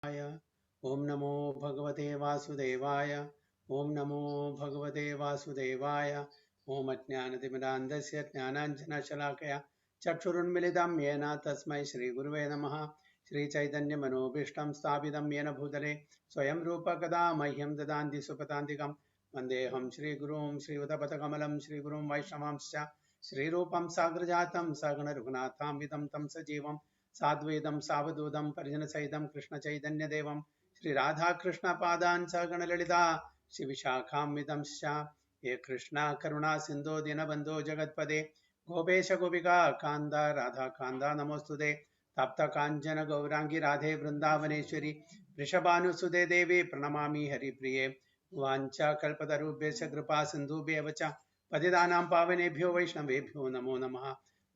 ओम नमो भगवते वासुदेवाय। ओम नमो भगवते वासुदेवाय। ओम अज्ञानतिमिरान्धस्य ज्ञानाञ्जनशलाकया चक्षुरुन्मिलितं येन तस्मै श्रीगुरुवे नमः। श्रीचैतन्यमनोभीष्टं स्थापितं येन भूतले स्वयं रूपकदा मह्यं ददान्ति सुपदान्तिकं वन्देऽहं श्रीगुरुं श्रीयुतपथकमलं श्रीगुरुं वैष्णवांश्च श्रीरूपं साग्रजातं सगुणरघुनाथान्वितं तं सजीवं साद्वैतं सावधूतं परिजनसहितं कृष्णचैतन्यदेवं श्री राधा कृष्ण पादान सगण ललिता श्री विशाखान्वितं ये कृष्णा करुणा सिंधो दीनबंधो जगत्पदे गोपेश गोपिका कांदा राधा कांदा नमोस्तुते तप्त कांचन गौरांगी राधे वृंदावनेश्वरी वृषभानुसुते देवी प्रणमामि हरिप्रिये वाञ्छा कल्पतरुभ्यश्च कृपा सिन्धुभ्येव च पतितानां पावनेभ्यो वैष्णवेभ्यो नमो नमः।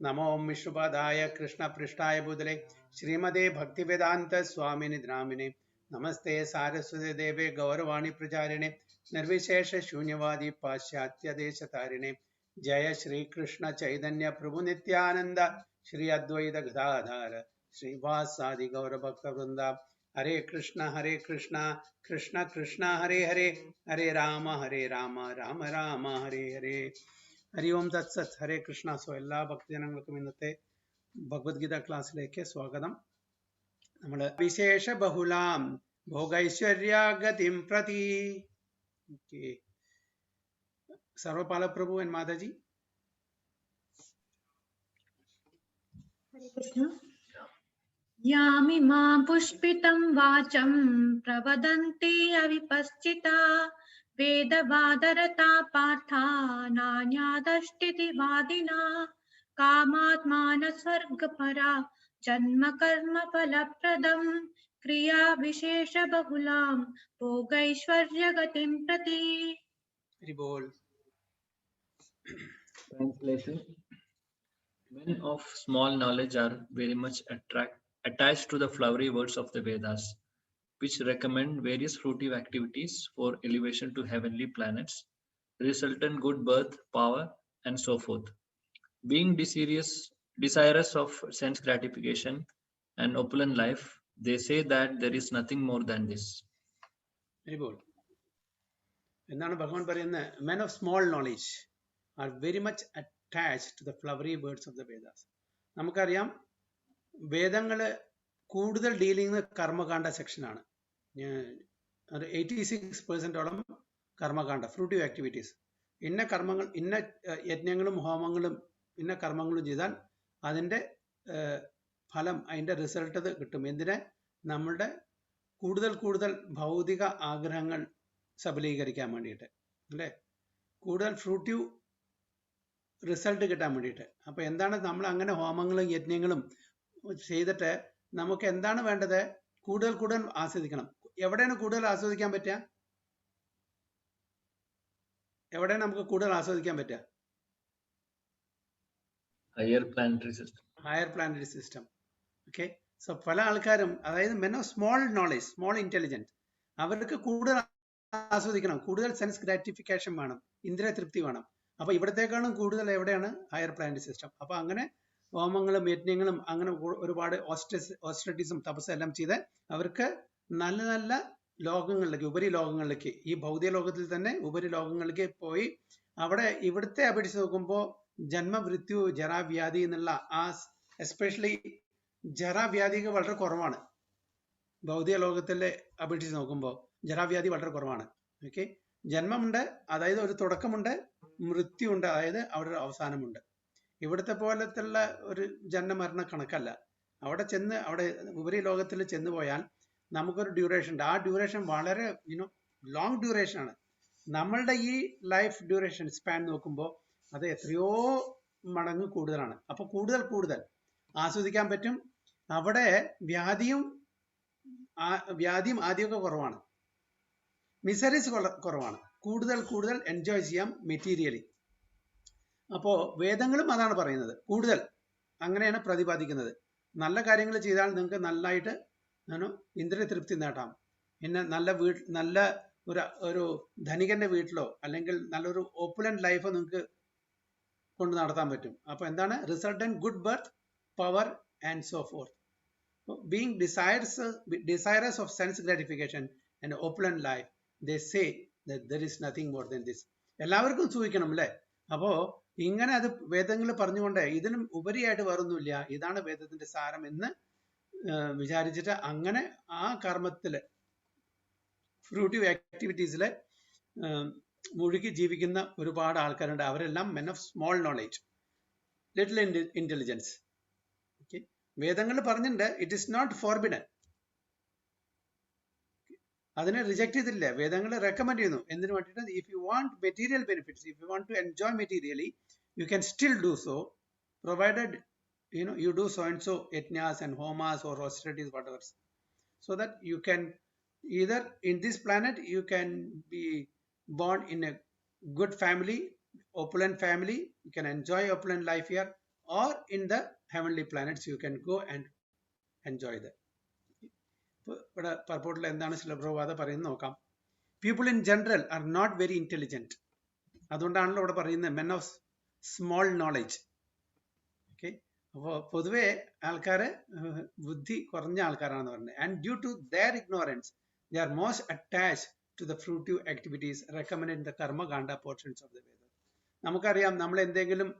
नमो विष्णुपादाय कृष्णपृष्ठाय भूतले श्रीमते भक्तिवेदांत स्वामिनि नामिने नमस्ते सारस्वते देवे गौरवाणी प्रचारिणे निर्विशेष शून्यवादी पाश्चात्य देश तारिणे जय श्री कृष्ण चैतन्य प्रभु नित्यानंद श्री अद्वैत गदाधर श्रीवासादि गौर भक्त वृंदा हरे कृष्ण कृष्ण कृष्ण हरे हरे हरे राम राम राम हरे हरे हरि ओम तत्सत् हरे कृष्ण सो എല്ലാ ഭക്തജനങ്ങൾക്കും ഇന്നത്തെ ഭഗവത്ഗീത ക്ലാസ്സിലേക്ക് സ്വാഗതം നമ്മൾ വിശേഷ ബഹുലാം ഭോഗൈശ്വര്യാഗതിം പ്രതി സർവപാല പ്രഭു and മാതാജി हरे कृष्ण। यामिमां पुष्पितं वाचं प्रवदन्ति अविपश्चिता वेदवादरता पार्था नान्यादष्टिति वादिना कामात्मानस्वर्गपरा जन्म कर्म फलप्रदं क्रिया विशेष बहुलां भोगैश्वर्यगतिं प्रति। हरि बोल। Translation. Men of small knowledge are very much attached to the flowery words of the Vedas, which recommend various fruitive activities for elevation to heavenly planets, resultant good birth, power, and so forth. Being desirous of sense gratification and opulent life, they say that there is nothing more than this. Very good. എന്താണ് ഭഗവാൻ പറയുന്നത്? Men of small knowledge are very much attached to the flowery words of the Vedas. നമുക്കറിയാം വേദങ്ങൾ കൂടുതൽ dealing കർമ്മകാണ്ഡ സെക്ഷനാണ്. 86% കർമ്മകാണ്ഡ ഫ്രൂട്ടീവ് activities. ഇന്ന കർമ്മങ്ങൾ, ഇന്ന യജ്ഞങ്ങളും ഹോമങ്ങളും ഇന്ന കർമ്മങ്ങളും ചെയ്താൽ അതിൻ്റെ ഫലം, അതിൻ്റെ റിസൾട്ട് കിട്ടും. എന്തിന്? നമ്മളുടെ കൂടുതൽ ഭൗതിക ആഗ്രഹങ്ങൾ സബലീകരിക്കാൻ വേണ്ടിയിട്ട്, അല്ലേ? കൂടുതൽ ഫ്രൂട്ടീവ് റിസൾട്ട് കിട്ടാൻ വേണ്ടിയിട്ട്. അപ്പോൾ എന്താണ് നമ്മൾ അങ്ങനെ ഹോമങ്ങളും യജ്ഞങ്ങളും ചെയ്തിട്ട് നമുക്ക് എന്താണ് വേണ്ടത്? കൂടുതൽ ആസ്വദിക്കണം. എവിടെയാണ് കൂടുതൽ ആസ്വദിക്കാൻ പറ്റുക? എവിടെയാണ് നമുക്ക് കൂടുതൽ ആസ്വദിക്കാൻ പറ്റുക? Higher planetary system. Okay. So പല ആൾക്കാരും, അതായത് men of small knowledge, small intelligent, അവർക്ക് കൂടുതൽ ആസ്വദിക്കണം, കൂടുതൽ സെൻസ് ഗ്രാറ്റിഫിക്കേഷൻ വേണം, ഇന്ദ്രിയ തൃപ്തി വേണം. അപ്പൊ ഇവിടത്തേക്കാളും കൂടുതൽ എവിടെയാണ്? Higher planetary system. അപ്പൊ അങ്ങനെ ഹോമങ്ങളും യജ്ഞങ്ങളും അങ്ങനെ ഒരുപാട് ഓസ്റ്ററിറ്റീസും തപസ്സും എല്ലാം ചെയ്ത് അവർക്ക് നല്ല നല്ല ലോകങ്ങളിലേക്ക്, ഉപരിലോകങ്ങളിലേക്ക്, ഈ ഭൗതിക ലോകത്തിൽ തന്നെ ഉപരിലോകങ്ങളിലേക്ക് പോയി അവിടെ ഇവിടുത്തെ അപേക്ഷിച്ച് നോക്കുമ്പോൾ ജന്മമൃത്യു ജരാവ്യാധി എന്നുള്ള ആ എസ്പെഷ്യലി ജരാവ്യാധികൾ വളരെ കുറവാണ്. ഭൗതിക ലോകത്തിലെ അപേക്ഷിച്ച് നോക്കുമ്പോൾ ജരാവ്യാധി വളരെ കുറവാണ്. ഓക്കെ. ജന്മമുണ്ട്, അതായത് ഒരു തുടക്കമുണ്ട്, മൃത്യുണ്ട്, അതായത് അവിടെ ഒരു അവസാനമുണ്ട്. ഇവിടുത്തെ പോലത്തുള്ള ഒരു ജന്മമരണ കണക്കല്ല. അവിടെ ഉപരിലോകത്തിൽ ചെന്ന് പോയാൽ നമുക്കൊരു ഡ്യൂറേഷൻ ഉണ്ട്. ആ ഡ്യൂറേഷൻ വളരെ ലോങ് ഡ്യൂറേഷൻ ആണ്. നമ്മളുടെ ഈ ലൈഫ് ഡ്യൂറേഷൻ സ്പാൻ നോക്കുമ്പോൾ അത് എത്രയോ മടങ്ങ് കൂടുതലാണ്. അപ്പോൾ കൂടുതൽ ആസ്വദിക്കാൻ പറ്റും. അവിടെ വ്യാധിയും ആദ്യമൊക്കെ കുറവാണ്, മിസറീസ് കുറവാണ്, കൂടുതൽ എൻജോയ് ചെയ്യാം മെറ്റീരിയലി. അപ്പോൾ വേദങ്ങളും അതാണ് പറയുന്നത്. കൂടുതൽ അങ്ങനെയാണ് പ്രതിപാദിക്കുന്നത്. നല്ല കാര്യങ്ങൾ ചെയ്താൽ നിങ്ങൾക്ക് നല്ലതായിട്ട് ഇന്ദ്രിയ തൃപ്തി നേടാം. പിന്നെ നല്ല ഒരു ധനികന്റെ വീട്ടിലോ അല്ലെങ്കിൽ നല്ലൊരു ഓപ്പുലന്റ് ലൈഫ് നിങ്ങൾക്ക് കൊണ്ട് നടത്താൻ പറ്റും. അപ്പോൾ എന്താണ്? Resultant good birth, power and so fourth. being desirous of sense gratification and opulent life, they say that there is nothing more than this. എല്ലാവർക്കും സൂഹിക്കണം അല്ലേ? അപ്പോ ഇങ്ങനെ അത് വേദങ്ങൾ പറഞ്ഞുകൊണ്ട് ഇതിനും ഉപരിയായിട്ട് വേറൊന്നുമില്ല, ഇതാണ് വേദത്തിന്റെ സാരം എന്ന് വിചാരിച്ചിട്ട് അങ്ങനെ ആ കർമ്മത്തില് ഫ്രൂട്ടീവ് ആക്ടിവിറ്റീസില് മുഴുകി ജീവിക്കുന്ന ഒരുപാട് ആൾക്കാരുണ്ട്. അവരെല്ലാം men of small knowledge, little intelligence. Okay, വേദങ്ങൾ പറഞ്ഞിട്ടുണ്ട് ഇറ്റ് ഇസ് നോട്ട് ഫോർബിഡൻ, അതിനെ റിജക്ട് ചെയ്തില്ല. വേദങ്ങൾ റെക്കമെൻഡ് ചെയ്യുന്നു എന്തിനു വേണ്ടിയിട്ട്? If you want material benefits, if you want to enjoy materially, you can still do so, provided you do so and so yajnas and homas or austerities, whatever, so that you can either in this planet you can be born in a good family, opulent family, you can enjoy opulent life here, or in the heavenly planets you can go and enjoy that. ഇവിടെ പർപ്പോട്ടിൽ എന്താണ് ശ്രീല പ്രഭുപാദ പറയുന്നത് നോക്കാം. People in general are not very intelligent. അതുകൊണ്ടാണല്ലോ ഇവിടെ പറയുന്നത് men of small knowledge. Okay, അപ്പോൾ പൊതുവെ ആൾക്കാര് ബുദ്ധി കുറഞ്ഞ ആൾക്കാരാണെന്ന് പറഞ്ഞത്. And due to their ignorance they are most attached to the fruitive activities recommend in the karmakanda portions of the Veda. നമുക്കറിയാം, നമ്മൾ എന്തെങ്കിലും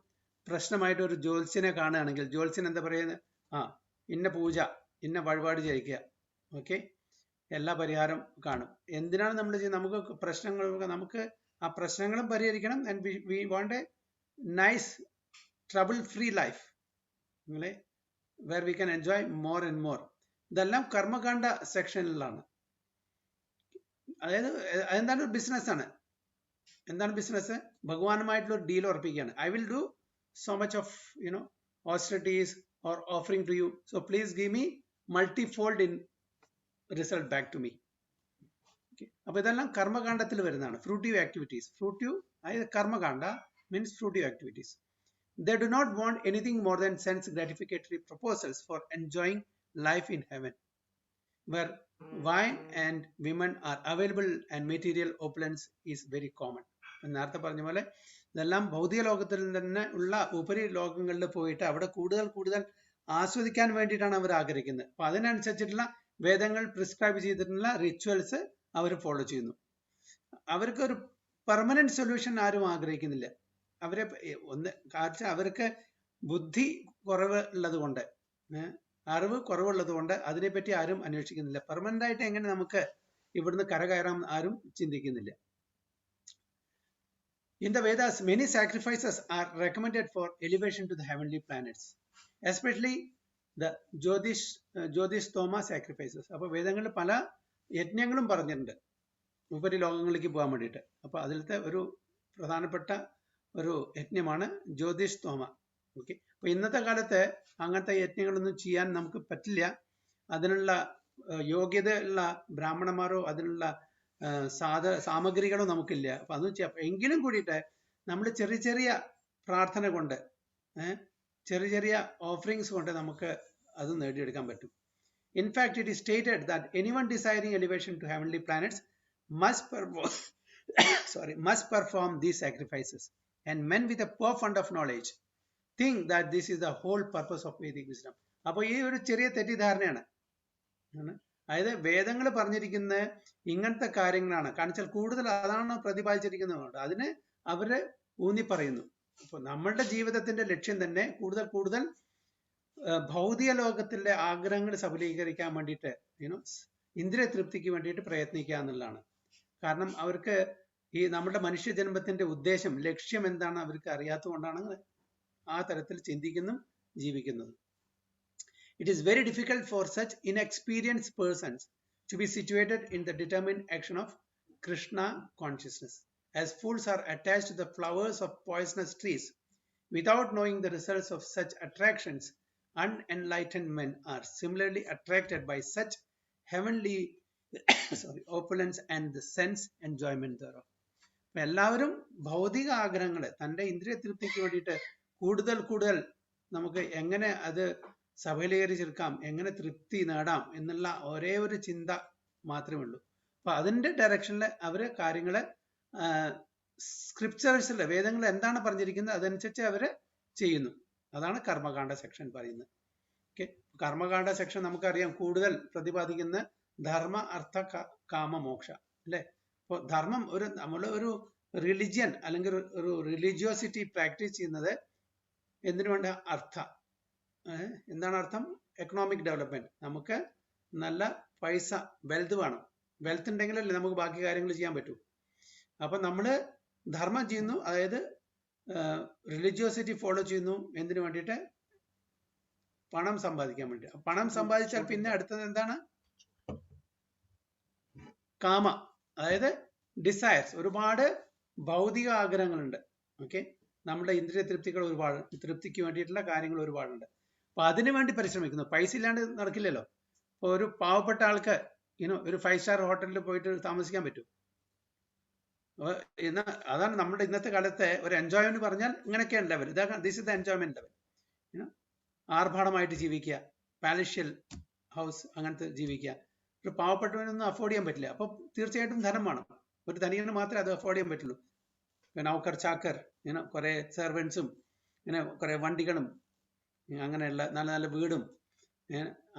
പ്രശ്നമായിട്ട് ഒരു ജ്യോത്സ്യനെ കാണുകയാണെങ്കിൽ ജ്യോത്സ്യൻ എന്താ പറയുന്നത്? ഇന്ന പൂജ, ഇന്ന വഴിപാട് ചെയ്യിക്കുക, ഓക്കെ, എല്ലാ പരിഹാരം കാണും. എന്തിനാണ് നമ്മൾ ചെയ്യുന്നത്? നമുക്ക് പ്രശ്നങ്ങൾ, നമുക്ക് ആ പ്രശ്നങ്ങളും പരിഹരിക്കണം. And we want A nice trouble free life, where we can enjoy more and more. ഇതെല്ലാം കർമ്മകാണ്ഡ സെക്ഷനിലാണ്. അതായത് എന്താണ്? ബിസിനസ് ആണ്. എന്താണ് ബിസിനസ്? ഭഗവാനുമായിട്ടുള്ള ഒരു ഡീൽ ഉറപ്പിക്കുകയാണ്. I will do so much of austerities or offering to you, so please give me multifold in result back to me. Okay, അപ്പോൾ ഇതെല്ലാം കർമ്മകാണ്ഡത്തിൽ വരുന്നതാണ്. ഫ്രൂട്ടീവ് ആക്ടിവിറ്റീസ്. ഫ്രൂട്ടീവ് അതായത് karmakanda means fruitive activities. They do not want anything more than sense gratificatory proposals for enjoying life in heaven, where wine and women are available and material opulence is very common. നേരത്തെ പറഞ്ഞ പോലെ ഇതെല്ലാം ഭൗതിക ലോകത്തിൽ തന്നെ ഉള്ള ഉപരി ലോകങ്ങളിൽ പോയിട്ട് അവിടെ കൂടുതൽ കൂടുതൽ ആസ്വദിക്കാൻ വേണ്ടിയിട്ടാണ് അവർ ആഗ്രഹിക്കുന്നത്. അപ്പൊ അതിനനുസരിച്ചിട്ടുള്ള വേദങ്ങൾ പ്രിസ്ക്രൈബ് ചെയ്തിട്ടുള്ള റിച്വൽസ് അവർ ഫോളോ ചെയ്യുന്നു. അവർക്ക് ഒരു പെർമനന്റ് സൊല്യൂഷൻ ആരും ആഗ്രഹിക്കുന്നില്ല. അവരെ കാരണം അവർക്ക് ബുദ്ധി കുറവ് ഉള്ളത് കൊണ്ട്, അറിവ് കുറവുള്ളത് കൊണ്ട് അതിനെപ്പറ്റി ആരും അന്വേഷിക്കുന്നില്ല. പെർമനന്റ് ആയിട്ട് എങ്ങനെ നമുക്ക് ഇവിടുന്ന് കരകയറാം ആരും ചിന്തിക്കുന്നില്ല. In the Vedas, many sacrifices are recommended for elevation to the heavenly planets, especially the Jyotishtoma sacrifices. അപ്പോൾ വേദങ്ങളിൽ പല യജ്ഞങ്ങളും പറഞ്ഞിട്ടുണ്ട് ഉപരി ലോകങ്ങളിലേക്ക് പോകാൻ വേണ്ടിയിട്ട്. അപ്പോൾ അതിലത്തെ ഒരു പ്രധാനപ്പെട്ട ഒരു യജ്ഞമാണ് ജ്യോതിഷ്ഠോമ. ഓക്കെ, അപ്പൊ ഇന്നത്തെ കാലത്ത് അങ്ങനത്തെ യജ്ഞങ്ങളൊന്നും ചെയ്യാൻ നമുക്ക് പറ്റില്ല. അതിനുള്ള യോഗ്യത ഉള്ള ബ്രാഹ്മണന്മാരോ അതിനുള്ള സാമഗ്രികളോ നമുക്കില്ല. അപ്പൊ അതൊന്നും ചെയ്യാം. എങ്കിലും കൂടിയിട്ട് നമ്മൾ ചെറിയ ചെറിയ പ്രാർത്ഥന കൊണ്ട്, ചെറിയ ചെറിയ ഓഫറിങ്സ് കൊണ്ട് നമുക്ക് അത് നേടിയെടുക്കാൻ പറ്റും. In fact it is stated that anyone desiring elevation to heavenly planets must perform these sacrifices. And men with a poor fund of knowledge think that this is the whole purpose of Vedic wisdom. അപ്പോൾ ഈ ഒരു ചെറിയ തെറ്റിദ്ധാരണയാണ്. അതായത് വേദങ്ങൾ പറഞ്ഞിരിക്കുന്ന ഇങ്ങനത്തെ കാര്യങ്ങളാണ്. കാണിച്ചാൽ കൂടുതൽ അതാണ് പ്രതിപാദിച്ചിരിക്കുന്നത്. അതിന് അവര് ഊന്നി പറയുന്നു. അപ്പോൾ നമ്മളുടെ ജീവിതത്തിന്റെ ലക്ഷ്യം തന്നെ കൂടുതൽ കൂടുതൽ ഭൗതിക ലോകത്തിലെ ആഗ്രഹങ്ങൾ സഫലീകരിക്കാൻ വേണ്ടിയിട്ട്, ഇന്ദ്രിയ തൃപ്തിക്ക് വേണ്ടിയിട്ട് പ്രയത്നിക്കുക എന്നുള്ളതാണ്. കാരണം അവർക്ക് ഈ നമ്മുടെ മനുഷ്യജന്മത്തിന്റെ ഉദ്ദേശം, ലക്ഷ്യം എന്താണ് അവർക്ക് അറിയാത്തതുകൊണ്ടാണ് ആ തരത്തിൽ ചിന്തിക്കുന്നതും ജീവിക്കുന്നതും. It is very difficult for such inexperienced persons to be situated in the determined action of Krishna consciousness, as fools are attached to the flowers of poisonous trees without knowing the results of such attractions. Unenlightened men are similarly attracted by such heavenly opulence and the sense enjoyment thereof. എല്ലാവരും ഭൗതിക ആഗ്രഹങ്ങൾ തന്റെ ഇന്ദ്രിയ തൃപ്തിക്ക് വേണ്ടിയിട്ട് കൂടുതൽ കൂടുതൽ നമുക്ക് എങ്ങനെ അത് സഫലീകരിച്ചെടുക്കാം, എങ്ങനെ തൃപ്തി നേടാം എന്നുള്ള ഒരേ ഒരു ചിന്ത മാത്രമേ ഉള്ളൂ. അപ്പൊ അതിന്റെ ഡയറക്ഷനിൽ അവര് കാര്യങ്ങള് സ്ക്രിപ്ചേഴ്സിലെ വേദങ്ങൾ എന്താണ് പറഞ്ഞിരിക്കുന്നത് അതനുസരിച്ച് അവര് ചെയ്യുന്നു. അതാണ് കർമ്മകാണ്ഡ സെക്ഷൻ പറയുന്നത്. ഓക്കെ, കർമ്മകാണ്ഡ സെക്ഷൻ നമുക്കറിയാം കൂടുതൽ പ്രതിപാദിക്കുന്ന ധർമ്മ അർത്ഥ കാമ മോക്ഷ അല്ലെ. അപ്പോൾ ധർമ്മം നമ്മൾ ഒരു റിലിജിയൻ അല്ലെങ്കിൽ ഒരു റിലീജിയോസിറ്റി പ്രാക്ടീസ് ചെയ്യുന്നത് എന്തിനു വേണ്ട? അർത്ഥ. എന്താണ് അർത്ഥം? Economic development. നമുക്ക് നല്ല പൈസ, വെൽത്ത് വേണം. വെൽത്ത് ഉണ്ടെങ്കിലല്ലേ നമുക്ക് ബാക്കി കാര്യങ്ങൾ ചെയ്യാൻ പറ്റൂ. അപ്പൊ നമ്മള് ധർമ്മം ചെയ്യുന്നു, അതായത് റിലീജിയോസിറ്റി ഫോളോ ചെയ്യുന്നു. എന്തിനു വേണ്ടിയിട്ട്? പണം സമ്പാദിക്കാൻ വേണ്ടി. പണം സമ്പാദിച്ചാൽ പിന്നെ അടുത്തത് എന്താണ്? കാമ, അതായത് ഡിസയർസ്. ഒരുപാട് ഭൗതിക ആഗ്രഹങ്ങളുണ്ട്. ഓക്കെ, നമ്മുടെ ഇന്ദ്രിയ തൃപ്തികൾ ഒരുപാട്, തൃപ്തിക്ക് വേണ്ടിയിട്ടുള്ള കാര്യങ്ങൾ ഒരുപാടുണ്ട്. അപ്പൊ അതിനു വേണ്ടി പരിശ്രമിക്കുന്നു. പൈസ ഇല്ലാണ്ട് നടക്കില്ലല്ലോ. ഇപ്പൊ ഒരു പാവപ്പെട്ട ആൾക്ക് ഒരു 5 സ്റ്റാർ ഹോട്ടലിൽ പോയിട്ട് താമസിക്കാൻ പറ്റും. അതാണ് നമ്മുടെ ഇന്നത്തെ കാലത്തെ ഒരു എൻജോയ്മെന്റ് പറഞ്ഞാൽ ഇങ്ങനെയൊക്കെയാണ് level. This is the enjoyment level. ആർഭാടമായിട്ട് ജീവിക്കുക, പാലഷ്യൽ ഹൗസ്, അങ്ങനത്തെ ജീവിക്കുക. ഒരു പാവപ്പെട്ടവനൊന്നും അഫോർഡ് ചെയ്യാൻ പറ്റില്ല. അപ്പൊ തീർച്ചയായിട്ടും ധനം വേണം. ഒരു ധനികന് മാത്രമേ അത് അഫോർഡ് ചെയ്യാൻ പറ്റുള്ളൂ. നൗക്കർ ചാക്കർ, കുറെ സെർവൻസും, കുറെ വണ്ടികളും, അങ്ങനെയുള്ള നല്ല നല്ല വീടും,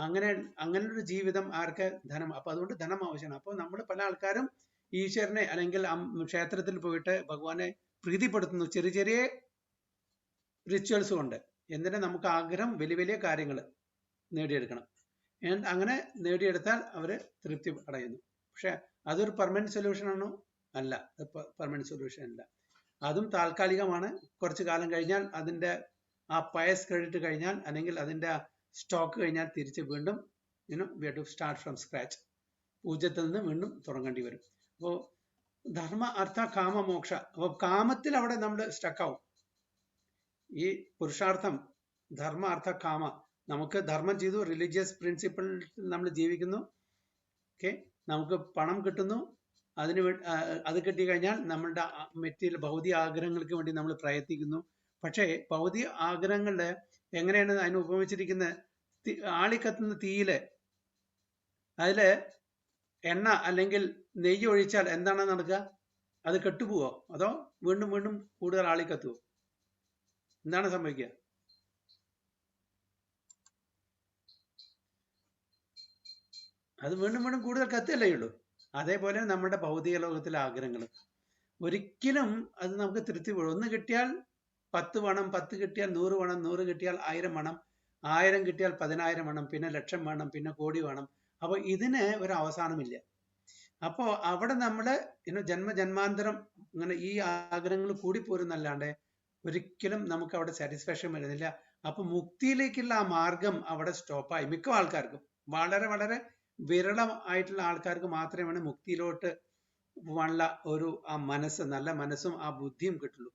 അങ്ങനെയൊരു ജീവിതം ആർക്ക്? ധനം. അപ്പൊ അതുകൊണ്ട് ധനം ആവശ്യമാണ്. അപ്പൊ നമ്മൾ പല ആൾക്കാരും ഈശ്വരനെ അല്ലെങ്കിൽ ക്ഷേത്രത്തിൽ പോയിട്ട് ഭഗവാനെ പ്രീതിപ്പെടുത്തുന്നു ചെറിയ ചെറിയ റിച്വൽസ് കൊണ്ട്. എന്തിനാ? നമുക്ക് ആഗ്രഹം വലിയ വലിയ കാര്യങ്ങൾ നേടിയെടുക്കണം. അങ്ങനെ നേടിയെടുത്താൽ അവര് തൃപ്തി അടയുന്നു. പക്ഷെ അതൊരു പെർമനന്റ് സൊല്യൂഷൻ ആണോ? അല്ല, പെർമനന്റ് സൊല്യൂഷൻ അല്ല. അതും താൽക്കാലികമാണ്. കുറച്ചു കാലം കഴിഞ്ഞാൽ അതിന്റെ ആ പയസ് ക്രെഡിറ്റ് കഴിഞ്ഞാൽ, അല്ലെങ്കിൽ അതിന്റെ സ്റ്റോക്ക് കഴിഞ്ഞാൽ തിരിച്ച് വീണ്ടും we have to start from scratch. പൂജ്യത്തിൽ നിന്ന് വീണ്ടും തുടങ്ങേണ്ടി വരും. അപ്പോൾ ധർമ്മ അർത്ഥ കാമ മോക്ഷ. അപ്പോൾ കാമത്തിൽ അവിടെ നമ്മൾ സ്റ്റക്കാവും. ഈ പുരുഷാർത്ഥം, ധർമ്മ അർത്ഥ കാമ, നമുക്ക് ധർമ്മം ചെയ്തു, റിലീജിയസ് പ്രിൻസിപ്പിൾ നമ്മൾ ജീവിക്കുന്നു. ഓക്കെ, നമുക്ക് പണം കിട്ടുന്നു, അത് കിട്ടിക്കഴിഞ്ഞാൽ നമ്മളുടെ മെറ്റീരിയൽ ഭൗതിക ആഗ്രഹങ്ങൾക്ക് വേണ്ടി നമ്മൾ പ്രയത്നിക്കുന്നു. പക്ഷേ ഭൗതിക ആഗ്രഹങ്ങളുടെ എങ്ങനെയാണ് അതിന് ഉപയോഗിച്ചിരിക്കുന്നത്? ആളിക്കത്തുന്ന തീയില് അതില് എണ്ണ അല്ലെങ്കിൽ നെയ്യ് ഒഴിച്ചാൽ എന്താണ് നടക്കുക? അത് കെട്ടുപോവോ? അതോ വീണ്ടും വീണ്ടും കൂടുതൽ ആളിക്കത്തുവോ? എന്താണ് സംഭവിക്കുക? അത് വീണ്ടും വീണ്ടും കൂടുതൽ കത്തല്ലേ ഉള്ളൂ. അതേപോലെ നമ്മുടെ ഭൗതിക ലോകത്തിലെ ആഗ്രഹങ്ങൾ ഒരിക്കലും അത് നമുക്ക് തൃപ്തി പോലും. 1 കിട്ടിയാൽ 10 വേണം, 10 കിട്ടിയാൽ 100 വേണം, 100 കിട്ടിയാൽ 1000 വേണം, 1000 കിട്ടിയാൽ 10000 വേണം, പിന്നെ ലക്ഷം വേണം, പിന്നെ കോടി വേണം. അപ്പൊ ഇതിന് ഒരു അവസാനമില്ല. അപ്പോ അവിടെ നമ്മള് ജന്മജന്മാന്തരം ഇങ്ങനെ ഈ ആഗ്രഹങ്ങൾ കൂടിപ്പോരുന്നല്ലാണ്ട് ഒരിക്കലും നമുക്ക് അവിടെ സാറ്റിസ്ഫാക്ഷൻ വരുന്നില്ല. അപ്പൊ മുക്തിയിലേക്കുള്ള ആ മാർഗം അവിടെ സ്റ്റോപ്പായി. മിക്ക ആൾക്കാർക്കും, വളരെ വളരെ വിരളമായിട്ടുള്ള ആൾക്കാർക്ക് മാത്രമേ മുക്തിയിലോട്ട് പോകാനുള്ള ഒരു ആ മനസ്സ്, നല്ല മനസ്സും ആ ബുദ്ധിയും കിട്ടുള്ളൂ.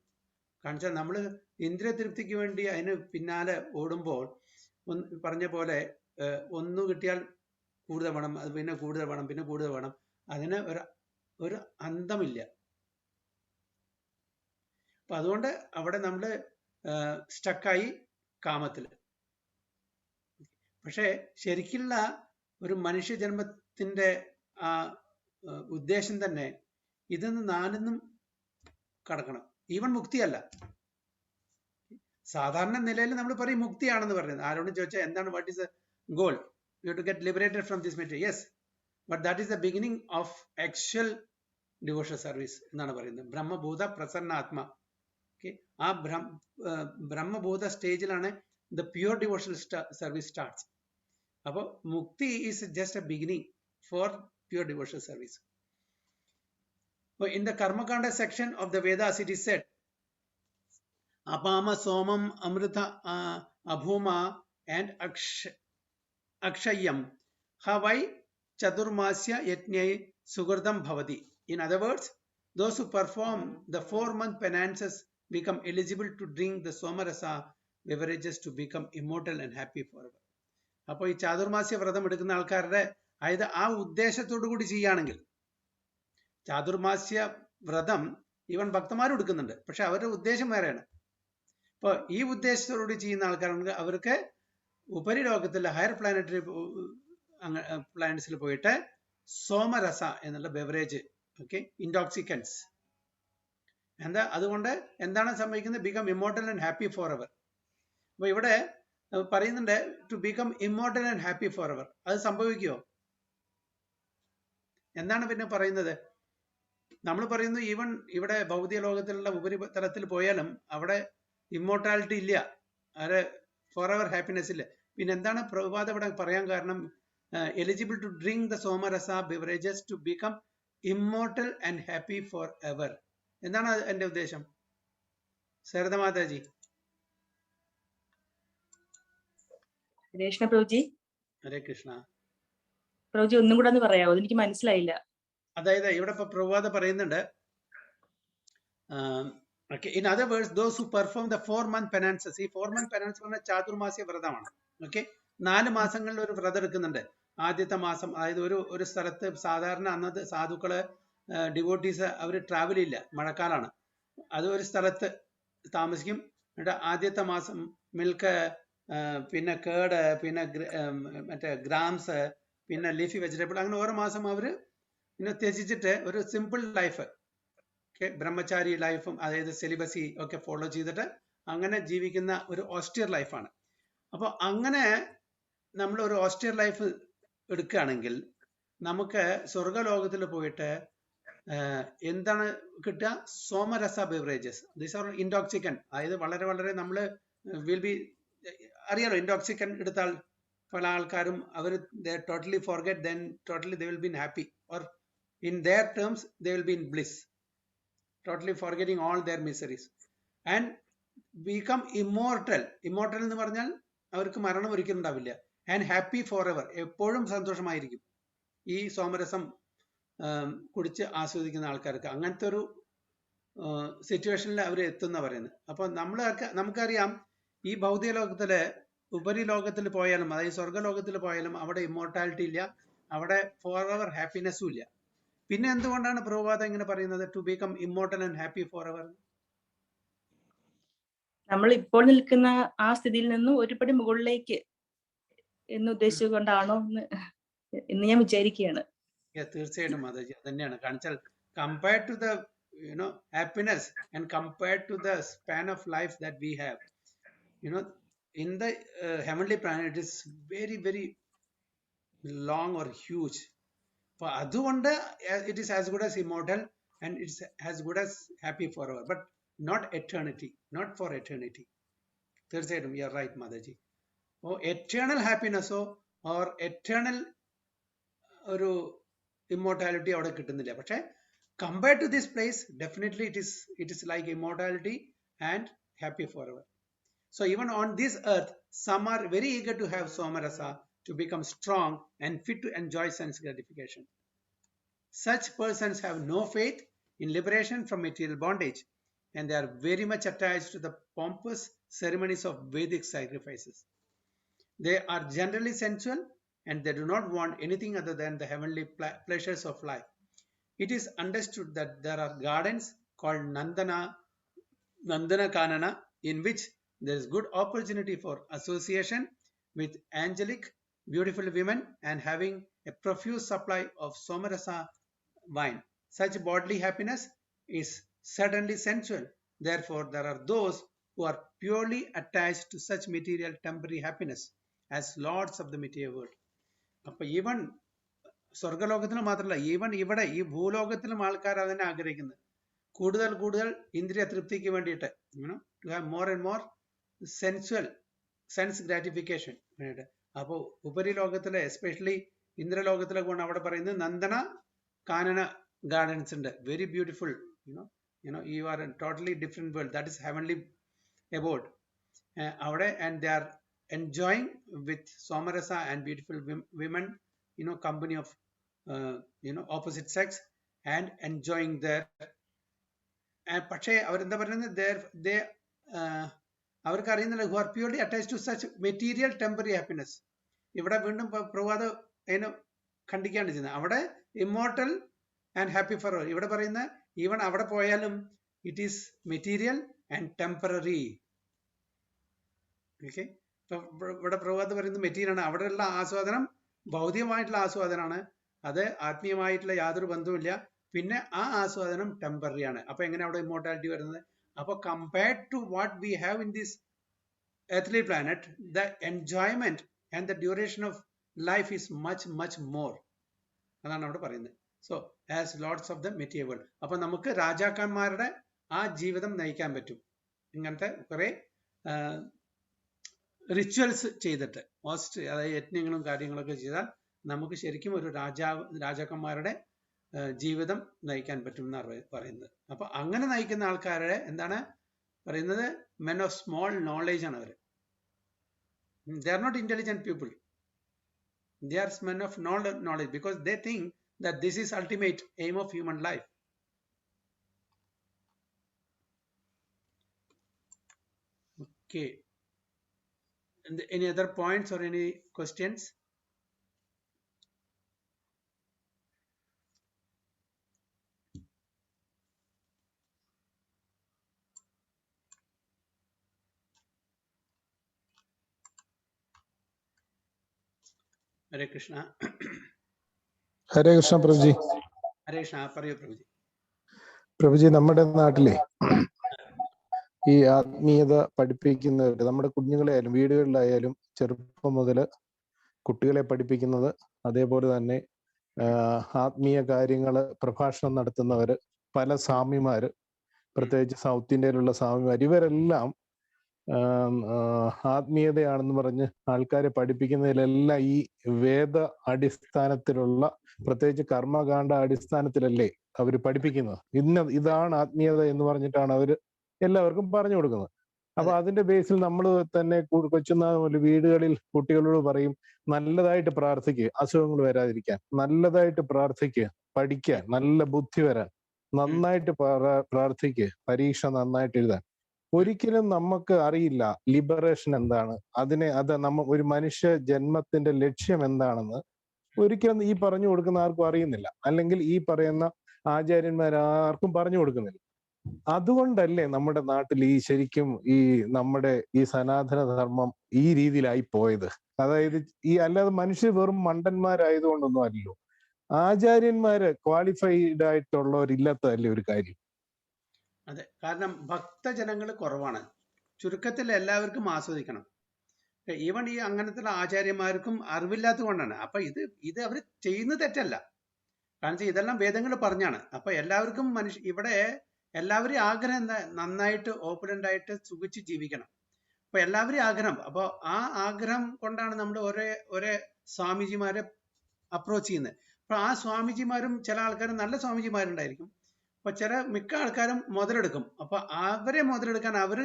കാരണം വെച്ചാൽ നമ്മൾ ഇന്ദ്രിയ തൃപ്തിക്ക് വേണ്ടി അതിന് പിന്നാലെ ഓടുമ്പോൾ പറഞ്ഞ പോലെ 1 കിട്ടിയാൽ കൂടുതൽ വേണം, അത് പിന്നെ കൂടുതൽ വേണം, പിന്നെ കൂടുതൽ വേണം. അതിന് ഒരു അന്തമില്ല. അപ്പൊ അതുകൊണ്ട് അവിടെ നമ്മൾ സ്റ്റക്കായി കാമത്തില്. പക്ഷെ ശരിക്കുള്ള ഒരു മനുഷ്യജന്മത്തിന്റെ ആ ഉദ്ദേശം തന്നെ ഇതൊന്ന് 4 കടക്കണം. ഈവൻ മുക്തിയല്ല. സാധാരണ നിലയിൽ നമ്മൾ പറയും മുക്തിയാണെന്ന് പറയുന്നത്. ആരോടും ചോദിച്ചാൽ എന്താണ്, what is the goal? You to get liberated from this material. Yes, but that is the beginning of actual devotional service എന്നാണ് പറയുന്നത്. ബ്രഹ്മഭൂത പ്രസന്നാത്മ. ഓക്കെ, ആ ബ്രഹ്മഭൂത സ്റ്റേജിലാണ് the pure devotional service starts. അപ്പോൾ മുക്തി is just a beginning for pure devotional service. In the Karmakanda section of the Vedas, it is said, Apama, Somam, Amrita, Abhuma, and Akshayam Havai Chadurmasya Yatnyai Sugardam Bhavati. In other words, those who perform the 4-month penances become eligible to drink the Somarasa beverages to become immortal and happy forever. അപ്പോൾ ഈ ചാതുർമാസ്യ വ്രതം എടുക്കുന്ന ആൾക്കാരുടെ, അതായത് ആ ഉദ്ദേശത്തോടു കൂടി ചെയ്യുകയാണെങ്കിൽ, ചാതുർമാസ്യ വ്രതം ഈവൻ ഭക്തന്മാരും എടുക്കുന്നുണ്ട്, പക്ഷെ അവരുടെ ഉദ്ദേശം വേറെയാണ്. ഇപ്പോൾ ഈ ഉദ്ദേശത്തോടുകൂടി ചെയ്യുന്ന ആൾക്കാരാണെങ്കിൽ അവർക്ക് ഉപരിലോകത്തിലെ ഹയർ പ്ലാനറ്റ്സിൽ പോയിട്ട് സോമരസ എന്നുള്ള ബെവറേജ്, ഓക്കെ, ഇൻടോക്സിക്കൻസ്, അതുകൊണ്ട് എന്താണ് സംഭവിക്കുന്നത്? Become immortal and happy four ever. അപ്പൊ ഇവിടെ പറയുന്നുണ്ട് to become immortal and happy four ever. അത് സംഭവിക്കുമോ? എന്താണ് പിന്നെ പറയുന്നത്? നമ്മൾ പറയുന്നു ഈവൻ ഇവിടെ ഭൗതിക ലോകത്തിലുള്ള ഉപരിതലത്തിൽ പോയാലും അവിടെ ഇമ്മോർട്ടാലിറ്റി ഇല്ല, അവിടെ ഫോർ എവർ ഹാപ്പിനെസ് ഇല്ല. പിന്നെ എന്താണ് പ്രഭുപാദ ഇവിടെ പറയാൻ കാരണം? Eligible to drink the somarasa beverages to become immortal and happy for ever. എന്താണ് എന്റെ ഉദ്ദേശം? ശരദ മാതാജി. കൃഷ്ണ പ്രഭുജി. ഹരേ കൃഷ്ണ. പ്രഭുജി ഒന്നും കൂടെ ഒന്ന് പറയാമോ? എനിക്ക് മനസ്സിലായില്ല. അതായത് ഇവിടെ ഇപ്പൊ പ്രഭുപാദ പറയുന്നുണ്ട്, in other words those who perform the 4-month penances. ഈ 4-month penance പറഞ്ഞ ചാതുർമാസ്യ വ്രതമാണ്. ഓക്കെ, 4 മാസങ്ങളിൽ ഒരു വ്രതം എടുക്കുന്നുണ്ട്. ആദ്യത്തെ മാസം, അതായത് ഒരു സ്ഥലത്ത് സാധാരണ അന്നത്തെ സാധുക്കള് ഡിവോട്ടീസ് അവർ ട്രാവൽ ഇല്ല, മഴക്കാലാണ്, അത് ഒരു സ്ഥലത്ത് താമസിക്കും. എന്നിട്ട് ആദ്യത്തെ മാസം മിൽക്ക്, പിന്നെ കേട്, പിന്നെ മറ്റേ ഗ്രാംസ്, പിന്നെ ലീഫി വെജിറ്റബിൾ, അങ്ങനെ ഓരോ മാസം അവർ ത്യജിച്ചിട്ട് ഒരു സിമ്പിൾ ലൈഫ്, ബ്രഹ്മചാരി ലൈഫും അതായത് സെലിബസി ഒക്കെ ഫോളോ ചെയ്തിട്ട് അങ്ങനെ ജീവിക്കുന്ന ഒരു ഓസ്റ്റിയർ ലൈഫാണ്. അപ്പോൾ അങ്ങനെ നമ്മൾ ഒരു ഓസ്റ്റിയർ ലൈഫ് എടുക്കുകയാണെങ്കിൽ നമുക്ക് സ്വർഗലോകത്തിൽ പോയിട്ട് എന്താണ് കിട്ടുക? Somarasa beverages. These are intoxicant. അതായത് വളരെ വളരെ നമ്മൾ വിൽ ബി, അറിയാലോ ഇൻടോക്സിക്കൻ എടുത്താൽ പല ആൾക്കാരും അവർ totally forget, then totally they will be happy, or in their terms they will be in bliss, totally forgetting all their miseries and become immortal. Immortal എന്ന് പറഞ്ഞാൽ അവർക്ക് മരണം ഒരിക്കലും ഉണ്ടാവില്ല. ആൻഡ് ഹാപ്പി ഫോർ എവർ, എപ്പോഴും സന്തോഷമായിരിക്കും ഈ സോമരസം കുടിച്ച് ആസ്വദിക്കുന്ന ആൾക്കാർക്ക്. അങ്ങനത്തെ ഒരു സിറ്റുവേഷനിൽ അവർ എത്തുന്ന പറയുന്നത്. അപ്പൊ നമുക്കറിയാം ഈ ഭൗതിക ലോകത്തില് ഉപരിലോകത്തിൽ പോയാലും, അതായത് സ്വർഗലോകത്തിൽ പോയാലും അവിടെ ഇമ്മോർട്ടാലിറ്റി ഇല്ല, അവിടെ ഫോർ എവർ ഹാപ്പിനെസ്സും ഇല്ല. പിന്നെ എന്തുകൊണ്ടാണ് പ്രഭുപാദ ഇങ്ങനെ പറയുന്നത് to become immortal and happy four ever? നമ്മൾ ഇപ്പോൾ നിൽക്കുന്ന ആ സ്ഥിതിയിൽ നിന്നും ഒരുപടി മുകളിലേക്ക് എന്ന് ഉദ്ദേശിച്ചുകൊണ്ടാണോ എന്ന് ഞാൻ വിചാരിക്കുകയാണ്. തീർച്ചയായിട്ടും മാതാജി അത് തന്നെയാണ്. കാണിച്ചാൽ compared to the happiness and compared to the span of life that we have, in the heavenly planet it is very very long or huge. For അതുകൊണ്ട് it is as good as immortal and it's as good as happy forever, but not eternity, not for eternity. തീർച്ചയായിട്ടും you are right Mataji. eternal happiness or eternal ഒരു immortality അവിടെ കിട്ടുന്നില്ല. പക്ഷേ compared to this place definitely it is like immortality and happy forever. So even on this earth, some are very eager to have Somarasa to become strong and fit to enjoy sense gratification. Such persons have no faith in liberation from material bondage, and they are very much attached to the pompous ceremonies of Vedic sacrifices. They are generally sensual and they do not want anything other than the heavenly pleasures of life. It is understood that there are gardens called Nandana Kanana in which there is good opportunity for association with angelic, beautiful women and having a profuse supply of Somarasa wine. Such bodily happiness is certainly sensual. Therefore, there are those who are purely attached to such material temporary happiness as lords of the material world. അപ്പോൾ even സ്വർഗലോകത്തിൽ മാത്രമല്ല, even ഇവിടെ ഈ ഭൂലോകത്തിലും ആൾക്കാർ അതിനെ ആഗ്രഹിക്കുന്നത് കൂടുതൽ കൂടുതൽ ഇന്ദ്രിയ തൃപ്തിക്ക് വേണ്ടിയിട്ട്, to have more and more sensual sense gratification വേണ്ടിയിട്ട്. അപ്പോൾ ഉപരിലോകത്തിലെ എസ്പെഷ്യലി ഇന്ദ്രലോകത്തിലൊക്കെ കൊണ്ട് അവിടെ പറയുന്നത് നന്ദന കാനന ഗാർഡൻസ് ഉണ്ട്, very beautiful, you are a totally different world, that is heavenly abode അവിടെ. And they are enjoying with Somarasa and beautiful women, company of opposite sex and enjoying their. പക്ഷേ അവരെന്താ പറയുന്നത്, അവർക്ക് അറിയുന്നില്ല, who are purely attached to such material temporary happiness. ഇവിടെ വീണ്ടും പ്രഭാത അതിനെ ഖണ്ഡിക്കുകയാണ് ചെയ്യുന്നത്. അവിടെ immortal and happy for ever. ഇവിടെ പറയുന്ന ഈവൻ അവിടെ പോയാലും it is material and temporary. Okay, ഇവിടെ പ്രഭാത് പറയുന്നത് മെറ്റീരിയലാണ്. അവിടെയുള്ള ആസ്വാദനം ഭൗതികമായിട്ടുള്ള ആസ്വാദനമാണ്, അത് ആത്മീയമായിട്ടുള്ള യാതൊരു ബന്ധവുമില്ല. പിന്നെ ആ ആസ്വാദനം ടെമ്പററി ആണ്. അപ്പൊ എങ്ങനെ അവിടെ ഇമ്മോർട്ടാലിറ്റി വരുന്നത്? അപ്പൊ compared to what we have in this earthly planet, the enjoyment and the duration of life is much more. അതാണ് അവിടെ പറയുന്നത്. So as lots of the material world. അപ്പൊ നമുക്ക് രാജാക്കന്മാരുടെ ആ ജീവിതം നയിക്കാൻ പറ്റും ഇങ്ങനത്തെ കുറെ റിച്വൽസ് ചെയ്തിട്ട്, അതായത് യജ്ഞങ്ങളും കാര്യങ്ങളൊക്കെ ചെയ്താൽ നമുക്ക് ശരിക്കും ഒരു രാജാക്കന്മാരുടെ ജീവിതം നയിക്കാൻ പറ്റും എന്നാണ് പറയുന്നത്. അപ്പൊ അങ്ങനെ നയിക്കുന്ന ആൾക്കാരെ എന്താണ് പറയുന്നത്? മെൻ ഓഫ് സ്മോൾ നോളേജ് ആണ് അവർ. They are not intelligent people. They are men of knowledge because they think that this is ultimate aim of human life. Okay. And any other points or any questions? Hare Krishna. ഹരേ കൃഷ്ണ പ്രഭുജി. ഹരേ കൃഷ്ണ. പറയൂ പ്രഭുജി. പ്രഭുജി, നമ്മുടെ നാട്ടിലെ ഈ ആത്മീയത പഠിപ്പിക്കുന്നവര് നമ്മുടെ കുഞ്ഞുങ്ങളെയായാലും വീടുകളിലായാലും ചെറുപ്പം മുതൽ കുട്ടികളെ പഠിപ്പിക്കുന്നത്, അതേപോലെ തന്നെ ആത്മീയ കാര്യങ്ങള് പ്രഭാഷണം നടത്തുന്നവര്, പല സ്വാമിമാര്, പ്രത്യേകിച്ച് സൗത്ത് ഇന്ത്യയിലുള്ള സ്വാമിമാർ, ഇവരെല്ലാം ആത്മീയതയാണെന്ന് പറഞ്ഞ് ആൾക്കാരെ പഠിപ്പിക്കുന്നതിലെല്ലാം ഈ വേദ അടിസ്ഥാനത്തിലുള്ള, പ്രത്യേകിച്ച് കർമ്മകാണ്ഡ അടിസ്ഥാനത്തിലല്ലേ അവർ പഠിപ്പിക്കുന്നത്. ഇതാണ് ആത്മീയത എന്ന് പറഞ്ഞിട്ടാണ് അവര് എല്ലാവർക്കും പറഞ്ഞു കൊടുക്കുന്നത്. അപ്പൊ അതിന്റെ ബേസിൽ നമ്മൾ തന്നെ കൊച്ചുനാൾ വീടുകളിൽ കുട്ടികളോട് പറയും, നല്ലതായിട്ട് പ്രാർത്ഥിക്കുക, അസുഖങ്ങൾ വരാതിരിക്കാൻ, നല്ലതായിട്ട് പ്രാർത്ഥിക്കുക, പഠിക്കാൻ, നല്ല ബുദ്ധി വരാൻ, നന്നായിട്ട് പ്രാർത്ഥിക്കുക, പരീക്ഷ നന്നായിട്ട് എഴുതാൻ. ഒരിക്കലും നമുക്ക് അറിയില്ല ലിബറേഷൻ എന്താണ്, ഒരു മനുഷ്യ ജന്മത്തിന്റെ ലക്ഷ്യം എന്താണെന്ന് ഒരിക്കലും ഈ പറഞ്ഞു കൊടുക്കുന്ന ആർക്കും അറിയുന്നില്ല, അല്ലെങ്കിൽ ഈ പറയുന്ന ആചാര്യന്മാരാർക്കും പറഞ്ഞു കൊടുക്കുന്നില്ല. അതുകൊണ്ടല്ലേ നമ്മുടെ നാട്ടിൽ ശരിക്കും നമ്മുടെ ഈ സനാതന ധർമ്മം ഈ രീതിയിലായി പോയത്. അതായത് അല്ലാതെ മനുഷ്യർ വെറും മണ്ടന്മാരായതുകൊണ്ടൊന്നും അല്ലല്ലോ, ആചാര്യന്മാര് ക്വാളിഫൈഡ് ആയിട്ടുള്ളവരില്ലാത്തതല്ലേ ഒരു കാര്യം. അതെ, കാരണം ഭക്തജനങ്ങൾ കുറവാണ്. ചുരുക്കത്തിൽ എല്ലാവർക്കും ആസ്വദിക്കണം. ഈവൺ ഈ അങ്ങനത്തെ ആചാര്യന്മാർക്കും അറിവില്ലാത്തത് കൊണ്ടാണ്. അപ്പൊ ഇത് അവർ ചെയ്യുന്ന തെറ്റല്ല, കാരണം ഇതെല്ലാം വേദങ്ങൾ പറഞ്ഞാണ്. അപ്പൊ എല്ലാവർക്കും ഇവിടെ എല്ലാവരും ആഗ്രഹം എന്താ? നന്നായിട്ട് ഓപ്പണന്റ് ആയിട്ട് സുഖിച്ച് ജീവിക്കണം. അപ്പൊ എല്ലാവരും ആഗ്രഹം. അപ്പൊ ആ ആഗ്രഹം കൊണ്ടാണ് നമ്മൾ ഒരേ സ്വാമിജിമാരെ അപ്രോച്ച് ചെയ്യുന്നത്. അപ്പൊ ആ സ്വാമിജിമാരും ചില ആൾക്കാരും നല്ല സ്വാമിജിമാരുണ്ടായിരിക്കും. അപ്പൊ മിക്ക ആൾക്കാരും മുതലെടുക്കും. അപ്പൊ അവരെ മുതലെടുക്കാൻ അവര്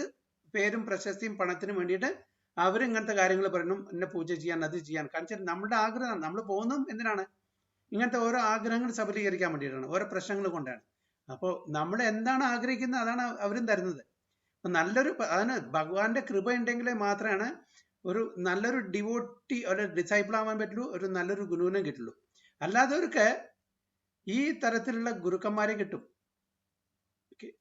പേരും പ്രശസ്തിയും പണത്തിനും വേണ്ടിയിട്ട് അവരിങ്ങനത്തെ കാര്യങ്ങൾ പറയണം, എന്നെ പൂജ ചെയ്യാൻ, അത് ചെയ്യാൻ. കാരണം നമ്മുടെ ആഗ്രഹം, നമ്മൾ പോകുന്നതും എന്തിനാണ്? ഇങ്ങനത്തെ ഓരോ ആഗ്രഹങ്ങൾ സഫലീകരിക്കാൻ വേണ്ടിയിട്ടാണ്, ഓരോ പ്രശ്നങ്ങൾ കൊണ്ടാണ്. അപ്പോൾ നമ്മൾ എന്താണ് ആഗ്രഹിക്കുന്നത് അതാണ് അവരും തരുന്നത്. അപ്പൊ അതാണ് ഭഗവാന്റെ കൃപ ഉണ്ടെങ്കിലേ മാത്രമാണ് ഒരു നല്ലൊരു ഡിവോട്ടി ഒരു ഡിസൈപ്പിൾ ആവാൻ പറ്റുള്ളൂ, ഒരു നല്ലൊരു ഗുരുവിനെ കിട്ടുള്ളൂ. അല്ലാത്തവർക്ക് ഈ തരത്തിലുള്ള ഗുരുക്കന്മാരെ കിട്ടും.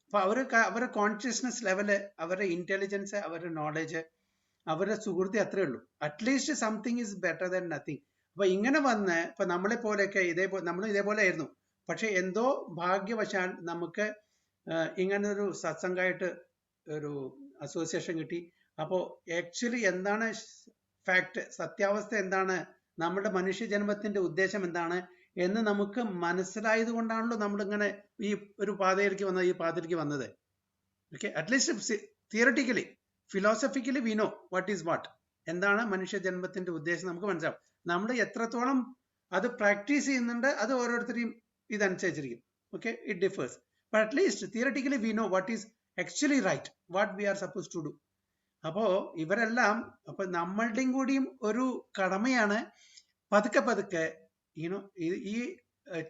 അപ്പൊ അവരുടെ കോൺഷ്യസ്നസ് ലെവല്, അവരുടെ ഇന്റലിജൻസ്, അവരുടെ നോളജ്, അവരുടെ സുഹൃത്തി അത്രേ ഉള്ളൂ. At least something is better than nothing. അപ്പൊ ഇങ്ങനെ വന്ന് ഇപ്പൊ നമ്മളെ പോലെയൊക്കെ നമ്മൾ ഇതേപോലെ ആയിരുന്നു. പക്ഷെ എന്തോ ഭാഗ്യവശാൽ നമുക്ക് ഇങ്ങനെ ഒരു സത്സംഗമായിട്ട് ഒരു അസോസിയേഷൻ കിട്ടി. അപ്പോ ആക്ച്വലി എന്താണ് ഫാക്ട്, സത്യാവസ്ഥ എന്താണ്, നമ്മുടെ മനുഷ്യജന്മത്തിന്റെ ഉദ്ദേശം എന്താണ് എന്ന് നമുക്ക് മനസ്സിലായത് കൊണ്ടാണല്ലോ നമ്മളിങ്ങനെ ഈ ഒരു പാതയിലേക്ക് വന്നത്. Okay, at least theoretically, philosophically V know what is what, എന്താണ് മനുഷ്യ ജന്മത്തിന്റെ ഉദ്ദേശം നമുക്ക് മനസ്സിലാവും. നമ്മൾ എത്രത്തോളം അത് പ്രാക്ടീസ് ചെയ്യുന്നുണ്ട് അത് ഓരോരുത്തരെയും ഇതനുസരിച്ചിരിക്കും. Okay, it differs. But at least theoretically we know what is actually right, what we are suppose to do. അപ്പോ ഇവരെല്ലാം നമ്മളുടെയും കൂടിയും ഒരു കടമയാണ് പതുക്കെ ഈ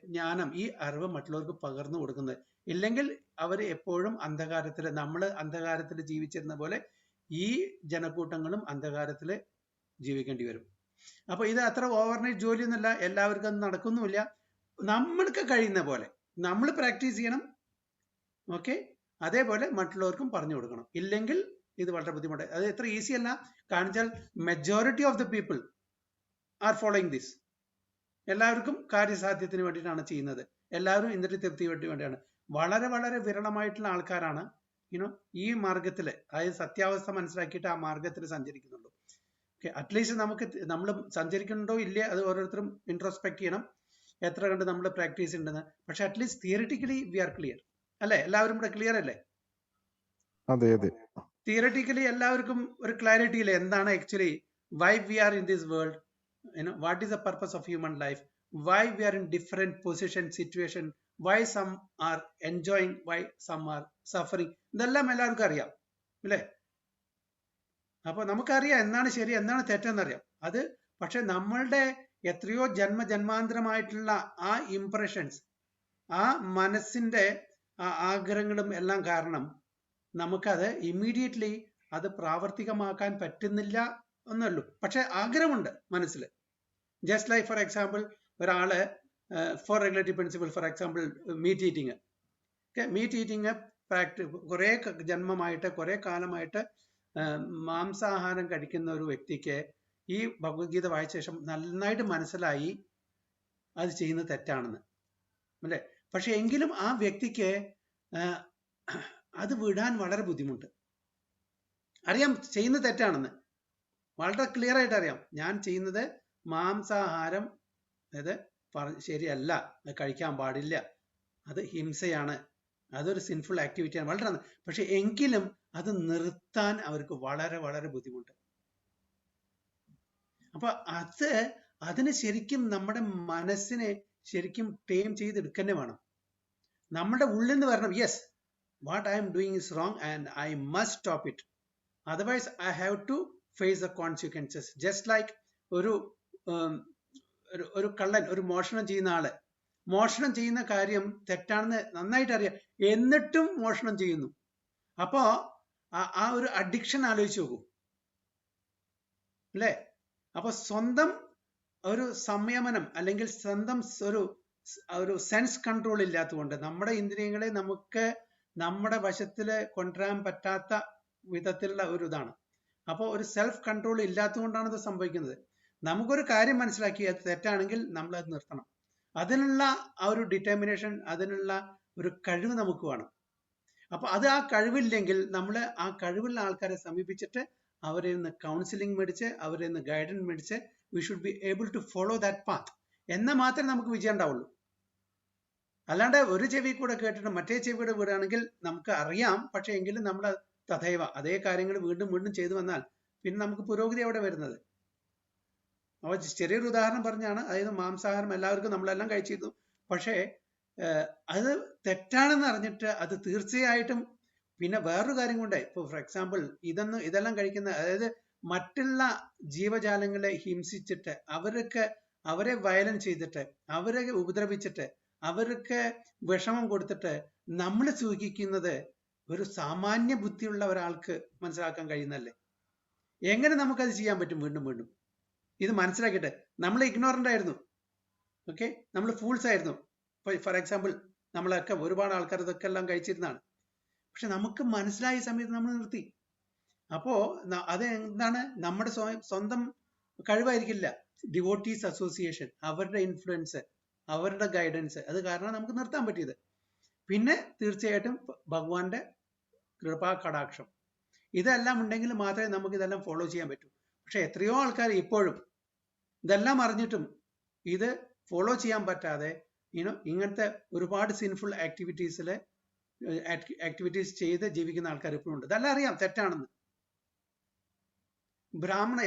ജ്ഞാനം, ഈ അറിവ് മറ്റുള്ളവർക്ക് പകർന്നു കൊടുക്കുന്നത്. ഇല്ലെങ്കിൽ അവർ എപ്പോഴും അന്ധകാരത്തിൽ, നമ്മൾ അന്ധകാരത്തിൽ ജീവിച്ചിരുന്ന പോലെ ഈ ജനക്കൂട്ടങ്ങളും അന്ധകാരത്തിൽ ജീവിക്കേണ്ടി വരും. അപ്പൊ ഇത് അത്ര ഓവർനൈറ്റ് ജോലിയൊന്നുമല്ല, എല്ലാവർക്കും അത് നടക്കുന്നുമില്ല. നമ്മൾക്ക് കഴിയുന്ന പോലെ നമ്മൾ പ്രാക്ടീസ് ചെയ്യണം. ഓക്കെ, അതേപോലെ മറ്റുള്ളവർക്കും പറഞ്ഞു കൊടുക്കണം. ഇല്ലെങ്കിൽ ഇത് വളരെ ബുദ്ധിമുട്ടാണ്. അത് എത്ര ഈസി അല്ല. കാരണം വെച്ചാൽ majority of the people are following this. എല്ലാവർക്കും കാര്യസാധ്യത്തിന് വേണ്ടിയിട്ടാണ് ചെയ്യുന്നത്. എല്ലാവരും ഇന്ദ്രിയ തൃപ്തിക്ക് വേണ്ടിയാണ്. വളരെ വളരെ വിരളമായിട്ടുള്ള ആൾക്കാരാണ് ഈ മാർഗത്തിൽ, അതായത് സത്യാവസ്ഥ മനസ്സിലാക്കിയിട്ട് ആ മാർഗത്തിൽ സഞ്ചരിക്കുന്നുള്ളൂ. ഓക്കെ, അറ്റ്ലീസ്റ്റ് നമുക്ക് നമ്മൾ സഞ്ചരിക്കുന്നുണ്ടോ ഇല്ലേ അത് ഓരോരുത്തരും ഇൻട്രോസ്പെക്ട് ചെയ്യണം, എത്ര കണ്ട് നമ്മൾ പ്രാക്ടീസ് ഉണ്ടെന്ന്. പക്ഷെ at least theoretically we are clear അല്ലേ? എല്ലാവരും ഇവിടെ ക്ലിയർ അല്ലേ? അതെ അതെ. തിയറിറ്റിക്കലി എല്ലാവർക്കും ഒരു ക്ലാരിറ്റി ഇല്ലേ എന്താണ് actually why we are in this world, what is the purpose of human life, why we are in different position situation, why some are enjoying, why some are suffering. ഇതെല്ലാം എല്ലാവർക്കും അറിയാം അല്ലേ? അപ്പൊ നമുക്കറിയാം എന്താണ് ശരി എന്താണ് തെറ്റെന്നറിയാം. അത് പക്ഷെ നമ്മളുടെ എത്രയോ ജന്മജന്മാന്തരമായിട്ടുള്ള ആ ഇംപ്രഷൻസ്, ആ മനസ്സിന്റെ ആഗ്രഹങ്ങളും എല്ലാം കാരണം നമുക്കത് ഇമ്മീഡിയറ്റ്ലി അത് പ്രാവർത്തികമാക്കാൻ പറ്റുന്നില്ല എന്നല്ലോ. പക്ഷെ ആഗ്രഹമുണ്ട് മനസ്സിൽ. ജസ്റ്റ് ലൈക്ക് ഫോർ എക്സാമ്പിൾ ഒരാള് for regulatory principle, for example meat eating. Meat eating കുറെ ജന്മമായിട്ട് കുറെ കാലമായിട്ട് മാംസാഹാരം കഴിക്കുന്ന ഒരു വ്യക്തിക്ക് ഈ ഭഗവത്ഗീത വായിച്ച ശേഷം നന്നായിട്ട് മനസ്സിലായി അത് ചെയ്യുന്നത് തെറ്റാണെന്ന് അല്ലേ? പക്ഷെ എങ്കിലും ആ വ്യക്തിക്ക് അത് വിടാൻ വളരെ ബുദ്ധിമുട്ട്. അറിയാം ചെയ്യുന്നത് തെറ്റാണെന്ന്, വളരെ ക്ലിയർ ആയിട്ട് അറിയാം ഞാൻ ചെയ്യുന്നത് മാംസാഹാരം അത് ശരിയല്ല, അത് കഴിക്കാൻ പാടില്ല, അത് ഹിംസയാണ്, അതൊരു സിൻഫുൾ ആക്ടിവിറ്റിയാണ്, വളരെ. പക്ഷെ എങ്കിലും അത് നിർത്താൻ അവർക്ക് വളരെ വളരെ ബുദ്ധിമുട്ട്. അപ്പൊ അതിന് ശരിക്കും നമ്മുടെ മനസ്സിനെ ശരിക്കും ടേം ചെയ്തെടുക്കന്നെ വേണം. നമ്മുടെ ഉള്ളിൽ നിന്ന് വരണം, yes what I am doing is wrong and I must stop it, otherwise I have to face the consequences. Just like ഒരു കള്ളൻ, ഒരു മോഷണം ചെയ്യുന്ന ആള് മോഷണം ചെയ്യുന്ന കാര്യം തെറ്റാണെന്ന് നന്നായിട്ട് അറിയാം, എന്നിട്ടും മോഷണം ചെയ്യുന്നു. അപ്പോ ആ ഒരു അഡിക്ഷൻ ആലോചിച്ച് നോക്കൂ അല്ലേ? അപ്പൊ സ്വന്തം ഒരു സംയമനം അല്ലെങ്കിൽ സ്വന്തം ഒരു സെൻസ് കൺട്രോൾ ഇല്ലാത്തതുകൊണ്ട് നമ്മുടെ ഇന്ദ്രിയങ്ങളെ നമുക്ക് നമ്മുടെ വശത്തില് കൊണ്ടുവരാൻ പറ്റാത്ത വിധത്തിലുള്ള ഒരു ഇതാണ്. അപ്പോൾ ഒരു സെൽഫ് കൺട്രോൾ ഇല്ലാത്തതുകൊണ്ടാണ് ഇത് സംഭവിക്കുന്നത്. നമുക്കൊരു കാര്യം മനസ്സിലാക്കി അത് തെറ്റാണെങ്കിൽ നമ്മൾ അത് നിർത്തണം. അതിനുള്ള ആ ഒരു ഡിറ്റർമിനേഷൻ, അതിനുള്ള ഒരു കഴിവ് നമുക്ക് വേണം. അപ്പൊ അത് ആ കഴിവില്ലെങ്കിൽ നമ്മൾ ആ കഴിവുള്ള ആൾക്കാരെ സമീപിച്ചിട്ട് അവരിൽ നിന്ന് കൗൺസിലിംഗ് മേടിച്ച് അവരിൽ നിന്ന് ഗൈഡൻസ് മേടിച്ച് we should be able to follow that path. എന്നാൽ മാത്രമേ നമുക്ക് വിജയം ഉണ്ടാവുള്ളൂ. അല്ലാണ്ട് ഒരു ചെവി കൂടെ കേട്ടിട്ട് മറ്റേ ചെവിയുടെ വീടാണെങ്കിൽ നമുക്ക് അറിയാം, പക്ഷെ എങ്കിലും നമ്മൾ തഥൈവ അതേ കാര്യങ്ങൾ വീണ്ടും വീണ്ടും ചെയ്തു വന്നാൽ പിന്നെ നമുക്ക് പുരോഗതി അവിടെ വരുന്നത്. അപ്പോൾ ചെറിയൊരു ഉദാഹരണം പറഞ്ഞാണ്, അതായത് മാംസാഹാരം എല്ലാവർക്കും നമ്മളെല്ലാം കഴിച്ചിരുന്നു, പക്ഷേ അത് തെറ്റാണെന്ന് അറിഞ്ഞിട്ട് അത് തീർച്ചയായിട്ടും പിന്നെ വേറൊരു കാര്യം കൊണ്ട്, ഇപ്പോൾ ഫോർ എക്സാമ്പിൾ ഇതെല്ലാം കഴിക്കുന്ന, അതായത് മറ്റുള്ള ജീവജാലങ്ങളെ ഹിംസിച്ചിട്ട് അവരെ വയലൻസ് ചെയ്തിട്ട് അവരെ ഉപദ്രവിച്ചിട്ട് അവർക്ക് വിഷമം കൊടുത്തിട്ട് നമ്മൾ സൂചിക്കുന്നത് ഒരു സാമാന്യ ബുദ്ധിയുള്ള ഒരാൾക്ക് മനസ്സിലാക്കാൻ കഴിയുന്നല്ലേ? എങ്ങനെ നമുക്കത് ചെയ്യാൻ പറ്റും? വീണ്ടും വീണ്ടും ഇത് മനസ്സിലാക്കിയിട്ട് നമ്മൾ ഇഗ്നോറൻ്റ് ആയിരുന്നു, ഓക്കെ, നമ്മൾ ഫൂൾസ് ആയിരുന്നു. ഫോർ എക്സാമ്പിൾ നമ്മളൊക്കെ ഒരുപാട് ആൾക്കാർ ഇതൊക്കെ എല്ലാം കഴിച്ചിരുന്നതാണ്, പക്ഷെ നമുക്ക് മനസ്സിലായ സമയത്ത് നമ്മൾ നിർത്തി. അപ്പോ അത് എന്താണ്? നമ്മുടെ സ്വന്തം കഴിവായിരിക്കില്ല, ഡിവോട്ടീസ് അസോസിയേഷൻ, അവരുടെ ഇൻഫ്ലുവൻസ്, അവരുടെ ഗൈഡൻസ്, അത് കാരണം നമുക്ക് നിർത്താൻ പറ്റിയത്. പിന്നെ തീർച്ചയായിട്ടും ഭഗവാന്റെ കൃപാ കടാക്ഷം ഇതെല്ലാം ഉണ്ടെങ്കിൽ മാത്രമേ നമുക്ക് ഇതെല്ലാം ഫോളോ ചെയ്യാൻ പറ്റൂ. പക്ഷെ എത്രയോ ആൾക്കാർ ഇപ്പോഴും ഇതെല്ലാം അറിഞ്ഞിട്ടും ഇത് ഫോളോ ചെയ്യാൻ പറ്റാതെ ഇങ്ങനത്തെ ഒരുപാട് സിൻഫുൾ ആക്ടിവിറ്റീസ് ചെയ്ത് ജീവിക്കുന്ന ആൾക്കാർ ഇപ്പോഴും ഉണ്ട്. ഇതെല്ലാം അറിയാം തെറ്റാണെന്ന്.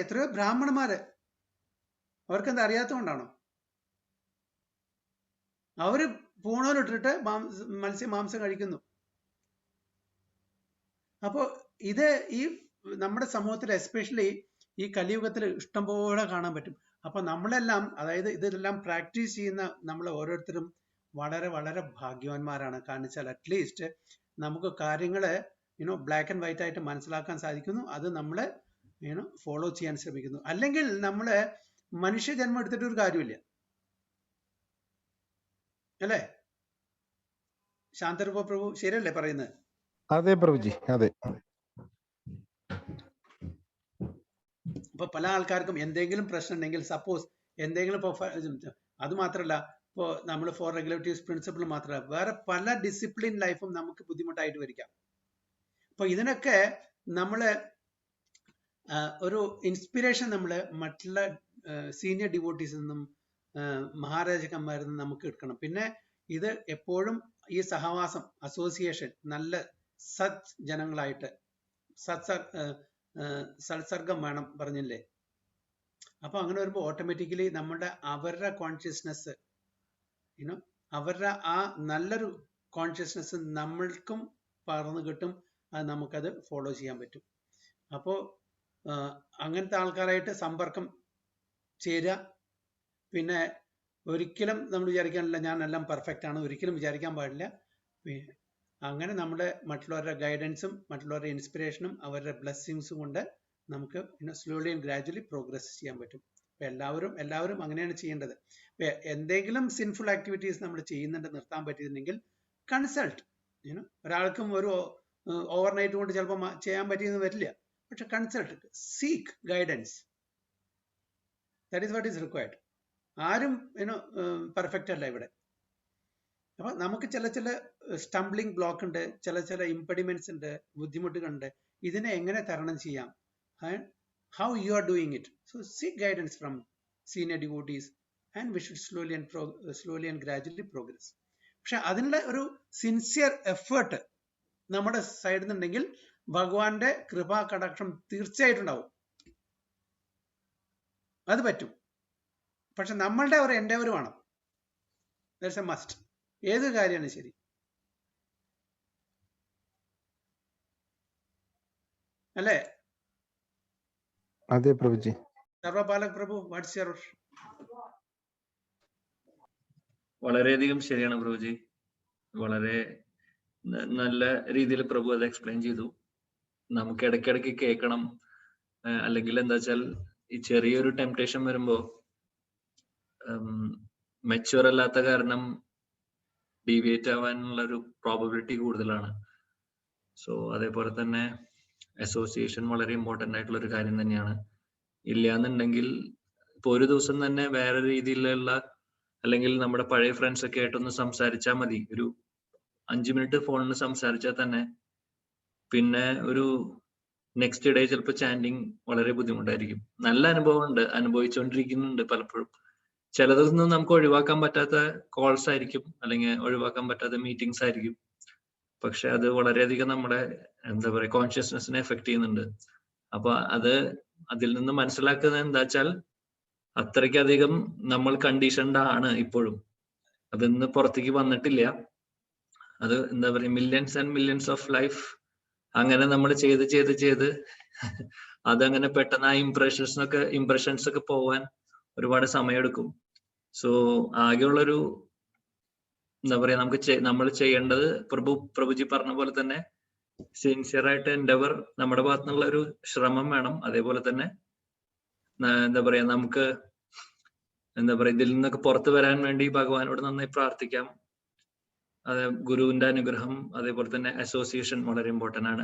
എത്രയോ ബ്രാഹ്മണന്മാര് അവർക്കെന്താ അറിയാത്തതുകൊണ്ടാണോ? അവര് പൂണൂലിട്ടിട്ട് മാംസം കഴിക്കുന്നു. അപ്പോ ഇത് ഈ നമ്മുടെ സമൂഹത്തിൽ എസ്പെഷ്യലി ഈ കലിയുഗത്തിൽ ഇഷ്ടംപോലെ കാണാൻ പറ്റും. അപ്പൊ നമ്മളെല്ലാം, അതായത് ഇതെല്ലാം പ്രാക്ടീസ് ചെയ്യുന്ന നമ്മൾ ഓരോരുത്തരും വളരെ വളരെ ഭാഗ്യവാന്മാരാണ്. കാരണം വെച്ചാൽ അറ്റ്ലീസ്റ്റ് നമുക്ക് കാര്യങ്ങള് ബ്ലാക്ക് ആൻഡ് വൈറ്റ് ആയിട്ട് മനസ്സിലാക്കാൻ സാധിക്കുന്നു, അത് നമ്മൾ ഫോളോ ചെയ്യാൻ ശ്രമിക്കുന്നു. അല്ലെങ്കിൽ നമ്മള് മനുഷ്യജന്മം എടുത്തിട്ട് ഒരു കാര്യമില്ല അല്ലേ? ശാന്തരൂപ പ്രഭു ശരിയല്ലേ പറയുന്നത്? അതെ പ്രഭുജി, അതെ. ഇപ്പൊ പല ആൾക്കാർക്കും എന്തെങ്കിലും പ്രശ്നം ഉണ്ടെങ്കിൽ, സപ്പോസ് എന്തെങ്കിലും അത് മാത്രമല്ല, ഇപ്പോൾ നമ്മൾ ഫോർ റെഗുലേറ്റീവ്സ് പ്രിൻസിപ്പിൾ മാത്രമല്ല വേറെ പല ഡിസിപ്ലിൻ ലൈഫും നമുക്ക് ബുദ്ധിമുട്ടായിട്ട് വരിക്കാം. അപ്പൊ ഇതിനൊക്കെ നമ്മള് ഒരു ഇൻസ്പിറേഷൻ നമ്മൾ മറ്റുള്ള സീനിയർ ഡിവോട്ടീസിൽ നിന്നും മഹാരാജക്കന്മാരിൽ നിന്നും നമുക്ക് എടുക്കണം. പിന്നെ ഇത് എപ്പോഴും ഈ സഹവാസം, അസോസിയേഷൻ നല്ല സത് ജനങ്ങളായിട്ട് സത്സർഗം വേണം പറഞ്ഞില്ലേ. അപ്പൊ അങ്ങനെ വരുമ്പോൾ ഓട്ടോമാറ്റിക്കലി നമ്മുടെ അവരുടെ കോൺഷ്യസ്നെസ് അവരുടെ ആ നല്ലൊരു കോൺഷ്യസ്നെസ് നമ്മൾക്കും പകർന്നു കിട്ടും. അത് നമുക്കത് ഫോളോ ചെയ്യാൻ പറ്റും. അപ്പോൾ അങ്ങനത്തെ ആൾക്കാരായിട്ട് സമ്പർക്കം ചേരുക. പിന്നെ ഒരിക്കലും നമ്മൾ വിചാരിക്കാനില്ല ഞാനെല്ലാം പെർഫെക്റ്റ് ആണ്, ഒരിക്കലും വിചാരിക്കാൻ പാടില്ല. അങ്ങനെ നമ്മുടെ മറ്റുള്ളവരുടെ ഗൈഡൻസും മറ്റുള്ളവരുടെ ഇൻസ്പിറേഷനും അവരുടെ ബ്ലെസ്സിങ്സും കൊണ്ട് നമുക്ക് സ്ലോലി ആൻഡ് ഗ്രാജുവലി പ്രോഗ്രസ് ചെയ്യാൻ പറ്റും. എല്ലാവരും അങ്ങനെയാണ് ചെയ്യേണ്ടത്. എന്തെങ്കിലും സിൻഫുൾ ആക്ടിവിറ്റീസ് നമ്മൾ ചെയ്യുന്നുണ്ട് നിർത്താൻ പറ്റിയിരുന്നെങ്കിൽ കൺസൾട്ട്. ഒരാൾക്കും ഒരു ഓവർനൈറ്റ് കൊണ്ട് ചിലപ്പോൾ ചെയ്യാൻ പറ്റിയെന്ന് വരില്ല. പക്ഷെ consult, seek guidance. That is what is required. ആരും പെർഫെക്റ്റ് അല്ല ഇവിടെ. അപ്പൊ നമുക്ക് ചില സ്റ്റംബ്ലിംഗ് ബ്ലോക്ക് ഉണ്ട്, ചില ഇംപെഡിമെന്റ്സ് ഉണ്ട്, ബുദ്ധിമുട്ടുകളുണ്ട്. ഇതിനെ എങ്ങനെ തരണം ചെയ്യാം? How you are doing it. So seek guidance from senior devotees and we should slowly and gradually progress. പക്ഷെ അതിനുള്ള ഒരു സിൻസിയർ എഫേർട്ട് നമ്മുടെ സൈഡിൽ നിന്നുണ്ടെങ്കിൽ ഭഗവാന്റെ കൃപാ കടാക്ഷം തീർച്ചയായിട്ടും ഉണ്ടാവും. അത് പറ്റും. പക്ഷെ നമ്മളുടെ ഒരു എൻഡേവർ വേണം. That's A must. ഏത് കാര്യമാണ് ശരി. അല്ലേ? അതെ പ്രഭുജി. സർവപാലക് പ്രഭു, വാട്ട്സ് യുവർ? വളരെയധികം ശരിയാണ് പ്രഭുജി. വളരെ നല്ല രീതിയിൽ പ്രഭു അത് എക്സ്പ്ലെയിൻ ചെയ്തു. നമുക്ക് ഇടയ്ക്കിടയ്ക്ക് കേൾക്കണം. അല്ലെങ്കിൽ എന്താ വെച്ചാൽ ഈ ചെറിയൊരു ടെംപ്ടേഷൻ വരുമ്പോ മെച്യൂർ അല്ലാത്ത കാരണം ഡീവിയേറ്റ് ആവാനുള്ള ഒരു പ്രോബബിലിറ്റി കൂടുതലാണ്. സോ അതേപോലെ തന്നെ അസോസിയേഷൻ വളരെ ഇമ്പോർട്ടൻ്റ് ആയിട്ടുള്ള ഒരു കാര്യം തന്നെയാണ്. ഇല്ലാന്നുണ്ടെങ്കിൽ ഇപ്പൊ ഒരു ദിവസം തന്നെ വേറെ രീതിയിലുള്ള അല്ലെങ്കിൽ നമ്മുടെ പഴയ ഫ്രണ്ട്സ് ഒക്കെ ആയിട്ടൊന്ന് സംസാരിച്ചാൽ മതി. ഒരു 5 മിനിറ്റ് ഫോണിൽ സംസാരിച്ചാൽ തന്നെ പിന്നെ ഒരു നെക്സ്റ്റ് ഡേ ചിലപ്പോൾ ചാൻഡിങ് വളരെ ബുദ്ധിമുട്ടായിരിക്കും. നല്ല അനുഭവം ഉണ്ട്, അനുഭവിച്ചുകൊണ്ടിരിക്കുന്നുണ്ട് പലപ്പോഴും. ചിലതൊന്നും നമുക്ക് ഒഴിവാക്കാൻ പറ്റാത്ത കോൾസ് ആയിരിക്കും, അല്ലെങ്കിൽ ഒഴിവാക്കാൻ പറ്റാത്ത മീറ്റിംഗ്സ് ആയിരിക്കും. പക്ഷെ അത് വളരെയധികം നമ്മുടെ എന്താ പറയുക കോൺഷ്യസ്നെസ്സിനെ എഫക്ട് ചെയ്യുന്നുണ്ട്. അപ്പൊ അതിൽ നിന്ന് മനസ്സിലാക്കുന്നത് എന്താ വെച്ചാൽ അത്രയ്ക്കധികം നമ്മൾ കണ്ടീഷൻഡ് ആണ് ഇപ്പോഴും. അതിന്ന് പുറത്തേക്ക് വന്നിട്ടില്ല. അത് എന്താ പറയുക millions and millions of life അങ്ങനെ നമ്മൾ ചെയ്ത് അതങ്ങനെ പെട്ടെന്ന് ആ ഇംപ്രഷൻസ് ഒക്കെ പോവാൻ ഒരുപാട് സമയമെടുക്കും. സോ ആകെയുള്ളൊരു എന്താ പറയാ നമ്മൾ ചെയ്യേണ്ടത് പ്രഭുജി പറഞ്ഞ പോലെ തന്നെ സിൻസിയർ ആയിട്ട് എൻഡവർ നമ്മുടെ ഭാഗത്തുനിന്നുള്ള ഒരു ശ്രമം വേണം. അതേപോലെ തന്നെ എന്താ പറയാ നമുക്ക് ഇതിൽ നിന്നൊക്കെ പുറത്തു വരാൻ വേണ്ടി ഭഗവാനോട് നന്നായി പ്രാർത്ഥിക്കാം. ഗുരുവിന്റെ അനുഗ്രഹം, അതേപോലെ തന്നെ അസോസിയേഷൻ വളരെ ഇമ്പോർട്ടന്റ് ആണ്.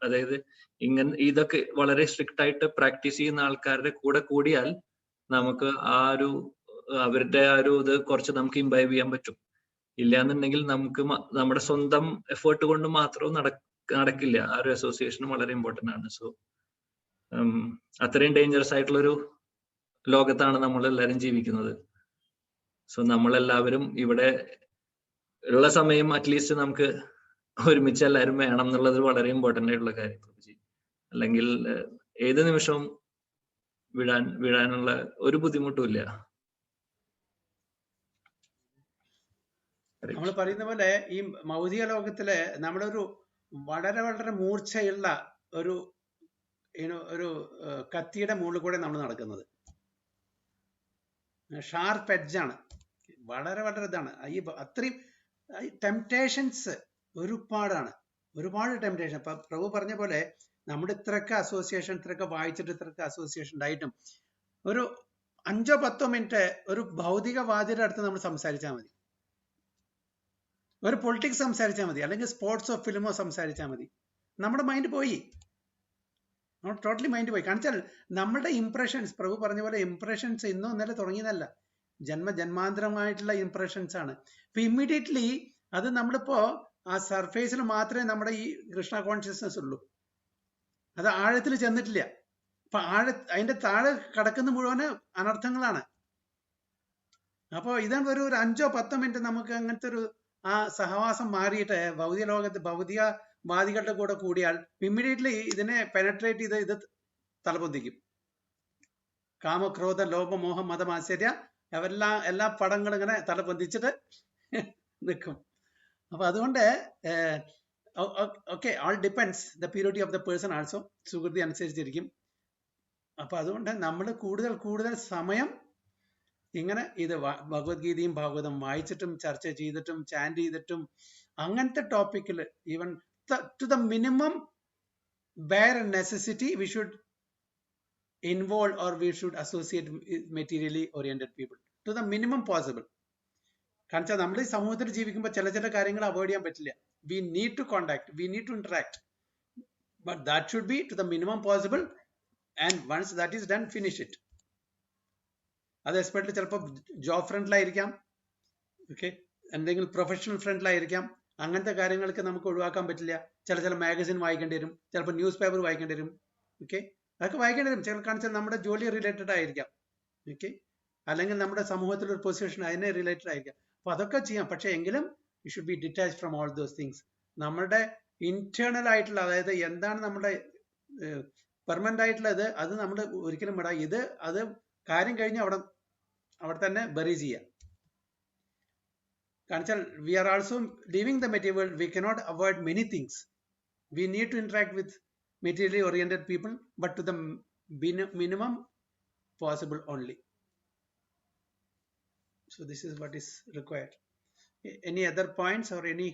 അതായത് ഇതൊക്കെ വളരെ സ്ട്രിക്റ്റ് ആയിട്ട് പ്രാക്ടീസ് ചെയ്യുന്ന ആൾക്കാരുടെ കൂടെ കൂടിയാൽ നമുക്ക് അവരുടെ ഇത് കുറച്ച് നമുക്ക് ഇംബൈബ് ചെയ്യാൻ പറ്റും. ഇല്ലാന്നുണ്ടെങ്കിൽ നമുക്ക് നമ്മുടെ സ്വന്തം എഫേർട്ട് കൊണ്ട് മാത്രവും നടക്കില്ല. ആ ഒരു അസോസിയേഷൻ വളരെ ഇമ്പോർട്ടന്റ് ആണ്. സോ അത്രയും ഡേഞ്ചറസ് ആയിട്ടുള്ളൊരു ലോകത്താണ് നമ്മൾ എല്ലാവരും ജീവിക്കുന്നത്. സോ നമ്മളെല്ലാവരും ഇവിടെ ഉള്ള സമയം അറ്റ്ലീസ്റ്റ് നമുക്ക് ഒരുമിച്ച് എല്ലാവരും വേണം എന്നുള്ളത് വളരെ ഇമ്പോർട്ടന്റ് ആയിട്ടുള്ള കാര്യം പ്രഭുജി. അല്ലെങ്കിൽ ഏത് നിമിഷവും വീഴാനുള്ള ഒരു ബുദ്ധിമുട്ടും ഇല്ല. നമ്മൾ പറയുന്ന പോലെ ഈ ഭൗതിക ലോകത്തില് നമ്മളൊരു വളരെ വളരെ മൂർച്ചയുള്ള ഒരു കത്തിയുടെ മുകളിൽ കൂടെ നമ്മൾ നടക്കുന്നത്. ഷാർപ്പ് എഡ്ജാണ്, വളരെ വളരെ ഇതാണ്. അത്രയും ടെംപ്ടേഷൻസ് ഒരുപാട് ടെംപ്ടേഷൻ. ഇപ്പൊ പ്രഭു പറഞ്ഞ പോലെ നമ്മുടെ ഇത്രയൊക്കെ അസോസിയേഷൻ, ഇത്രയൊക്കെ വായിച്ചിട്ട് ഇത്രയൊക്കെ അസോസിയേഷൻ ഉണ്ടായിട്ടും ഒരു 5-10 മിനിറ്റ് ഒരു ഭൗതികവാദിയുടെ അടുത്ത് നമ്മൾ സംസാരിച്ചാൽ മതി, ഒരു പൊളിറ്റിക്സ് സംസാരിച്ചാൽ മതി, അല്ലെങ്കിൽ സ്പോർട്സോ ഫിലിമോ സംസാരിച്ചാൽ മതി, നമ്മുടെ മൈൻഡ് പോയി, ടോട്ടലി മൈൻഡ് പോയി. കാരണം വെച്ചാൽ നമ്മുടെ ഇംപ്രഷൻസ്, പ്രഭു പറഞ്ഞ പോലെ ഇംപ്രഷൻസ് ഇന്നോ ഇന്നലെ തുടങ്ങിയതല്ല, ജന്മാന്തരമായിട്ടുള്ള ഇംപ്രഷൻസ് ആണ്. ഇപ്പൊ ഇമ്മീഡിയറ്റ്ലി അത് നമ്മളിപ്പോ ആ സർഫേസിൽ മാത്രമേ നമ്മുടെ ഈ കൃഷ്ണ കോൺഷ്യസ്നസ് ഉള്ളൂ. അത് ആഴത്തിൽ ചെന്നിട്ടില്ല. അപ്പൊ അതിന്റെ താഴെ കിടക്കുന്ന മുഴുവന് അനർത്ഥങ്ങളാണ്. അപ്പൊ ഇതാണ് ഒരു 5-10 മിനിറ്റ് നമുക്ക് അങ്ങനത്തെ ഒരു ആ സഹവാസം മാറിയിട്ട് ഭൗതിക ലോകത്ത് ഭൗതികവാദികളുടെ കൂടെ കൂടിയാൽ ഇമ്മീഡിയറ്റ്ലി ഇതിനെ പെനട്രേറ്റ് ചെയ്ത് ഇത് തലപൊന്തിക്കും. കാമക്രോധ ലോഭ മോഹം മതം ആശ്ചര്യ എല്ലാ പടങ്ങളും ഇങ്ങനെ തലപൊന്തിച്ചിട്ട് നിൽക്കും. അപ്പൊ അതുകൊണ്ട് okay, all depends the purity of the person also, സുഹൃതി അനുസരിച്ചിരിക്കും. അപ്പൊ അതുകൊണ്ട് നമ്മൾ കൂടുതൽ സമയം ഇങ്ങനെ ഇത് ഭഗവത്ഗീതയും ഭാഗവതം വായിച്ചിട്ടും ചർച്ച ചെയ്തിട്ടും ചാൻഡ് ചെയ്തിട്ടും അങ്ങനത്തെ ടോപ്പിക്കിൽ even to the minimum bare necessity we should involve or we should associate materially oriented people to the minimum possible. കാരണം വെച്ചാൽ നമ്മൾ ഈ സമൂഹത്തിൽ ജീവിക്കുമ്പോൾ ചില കാര്യങ്ങൾ അവോയ്ഡ് ചെയ്യാൻ പറ്റില്ല. We need to contact, we need to interact, but that should be to the minimum possible, and once that is done, finish it. അത് എക്സ്പെക്ട് ചിലപ്പോൾ ജോബ് ഫ്രണ്ടിലായിരിക്കാം, ഓക്കെ, എന്തെങ്കിലും പ്രൊഫഷണൽ ഫ്രണ്ടിലായിരിക്കാം. അങ്ങനത്തെ കാര്യങ്ങൾക്ക് നമുക്ക് ഒഴിവാക്കാൻ പറ്റില്ല. ചില മാഗസിൻ വായിക്കേണ്ടി വരും, ചിലപ്പോൾ ന്യൂസ് പേപ്പർ വായിക്കേണ്ടി വരും. ഓക്കെ, അതൊക്കെ വായിക്കേണ്ടി വരും. ചില കാണിച്ചാൽ നമ്മുടെ ജോലി റിലേറ്റഡ് ആയിരിക്കാം, ഓക്കെ, അല്ലെങ്കിൽ നമ്മുടെ സമൂഹത്തിലൊരു പൊസിഷൻ അതിനെ റിലേറ്റഡ് ആയിരിക്കാം. അപ്പൊ അതൊക്കെ ചെയ്യാം. പക്ഷെ എങ്കിലും you should be detach from all those things. നമ്മുടെ ഇന്റേണൽ ആയിട്ടുള്ള, അതായത് എന്താണ് നമ്മുടെ പെർമനന്റ് ആയിട്ടുള്ളത്, അത് നമ്മൾ ഒരിക്കലും വിടാം. അത് കാര്യം കഴിഞ്ഞ് അവിടെ തന്നെ ബറി ചെയ്യാം. കാരണം we are also leaving the material world. We cannot avoid many things. We need to interact with materially oriented people, but to the minimum possible only. So this is what is required. Any other points or any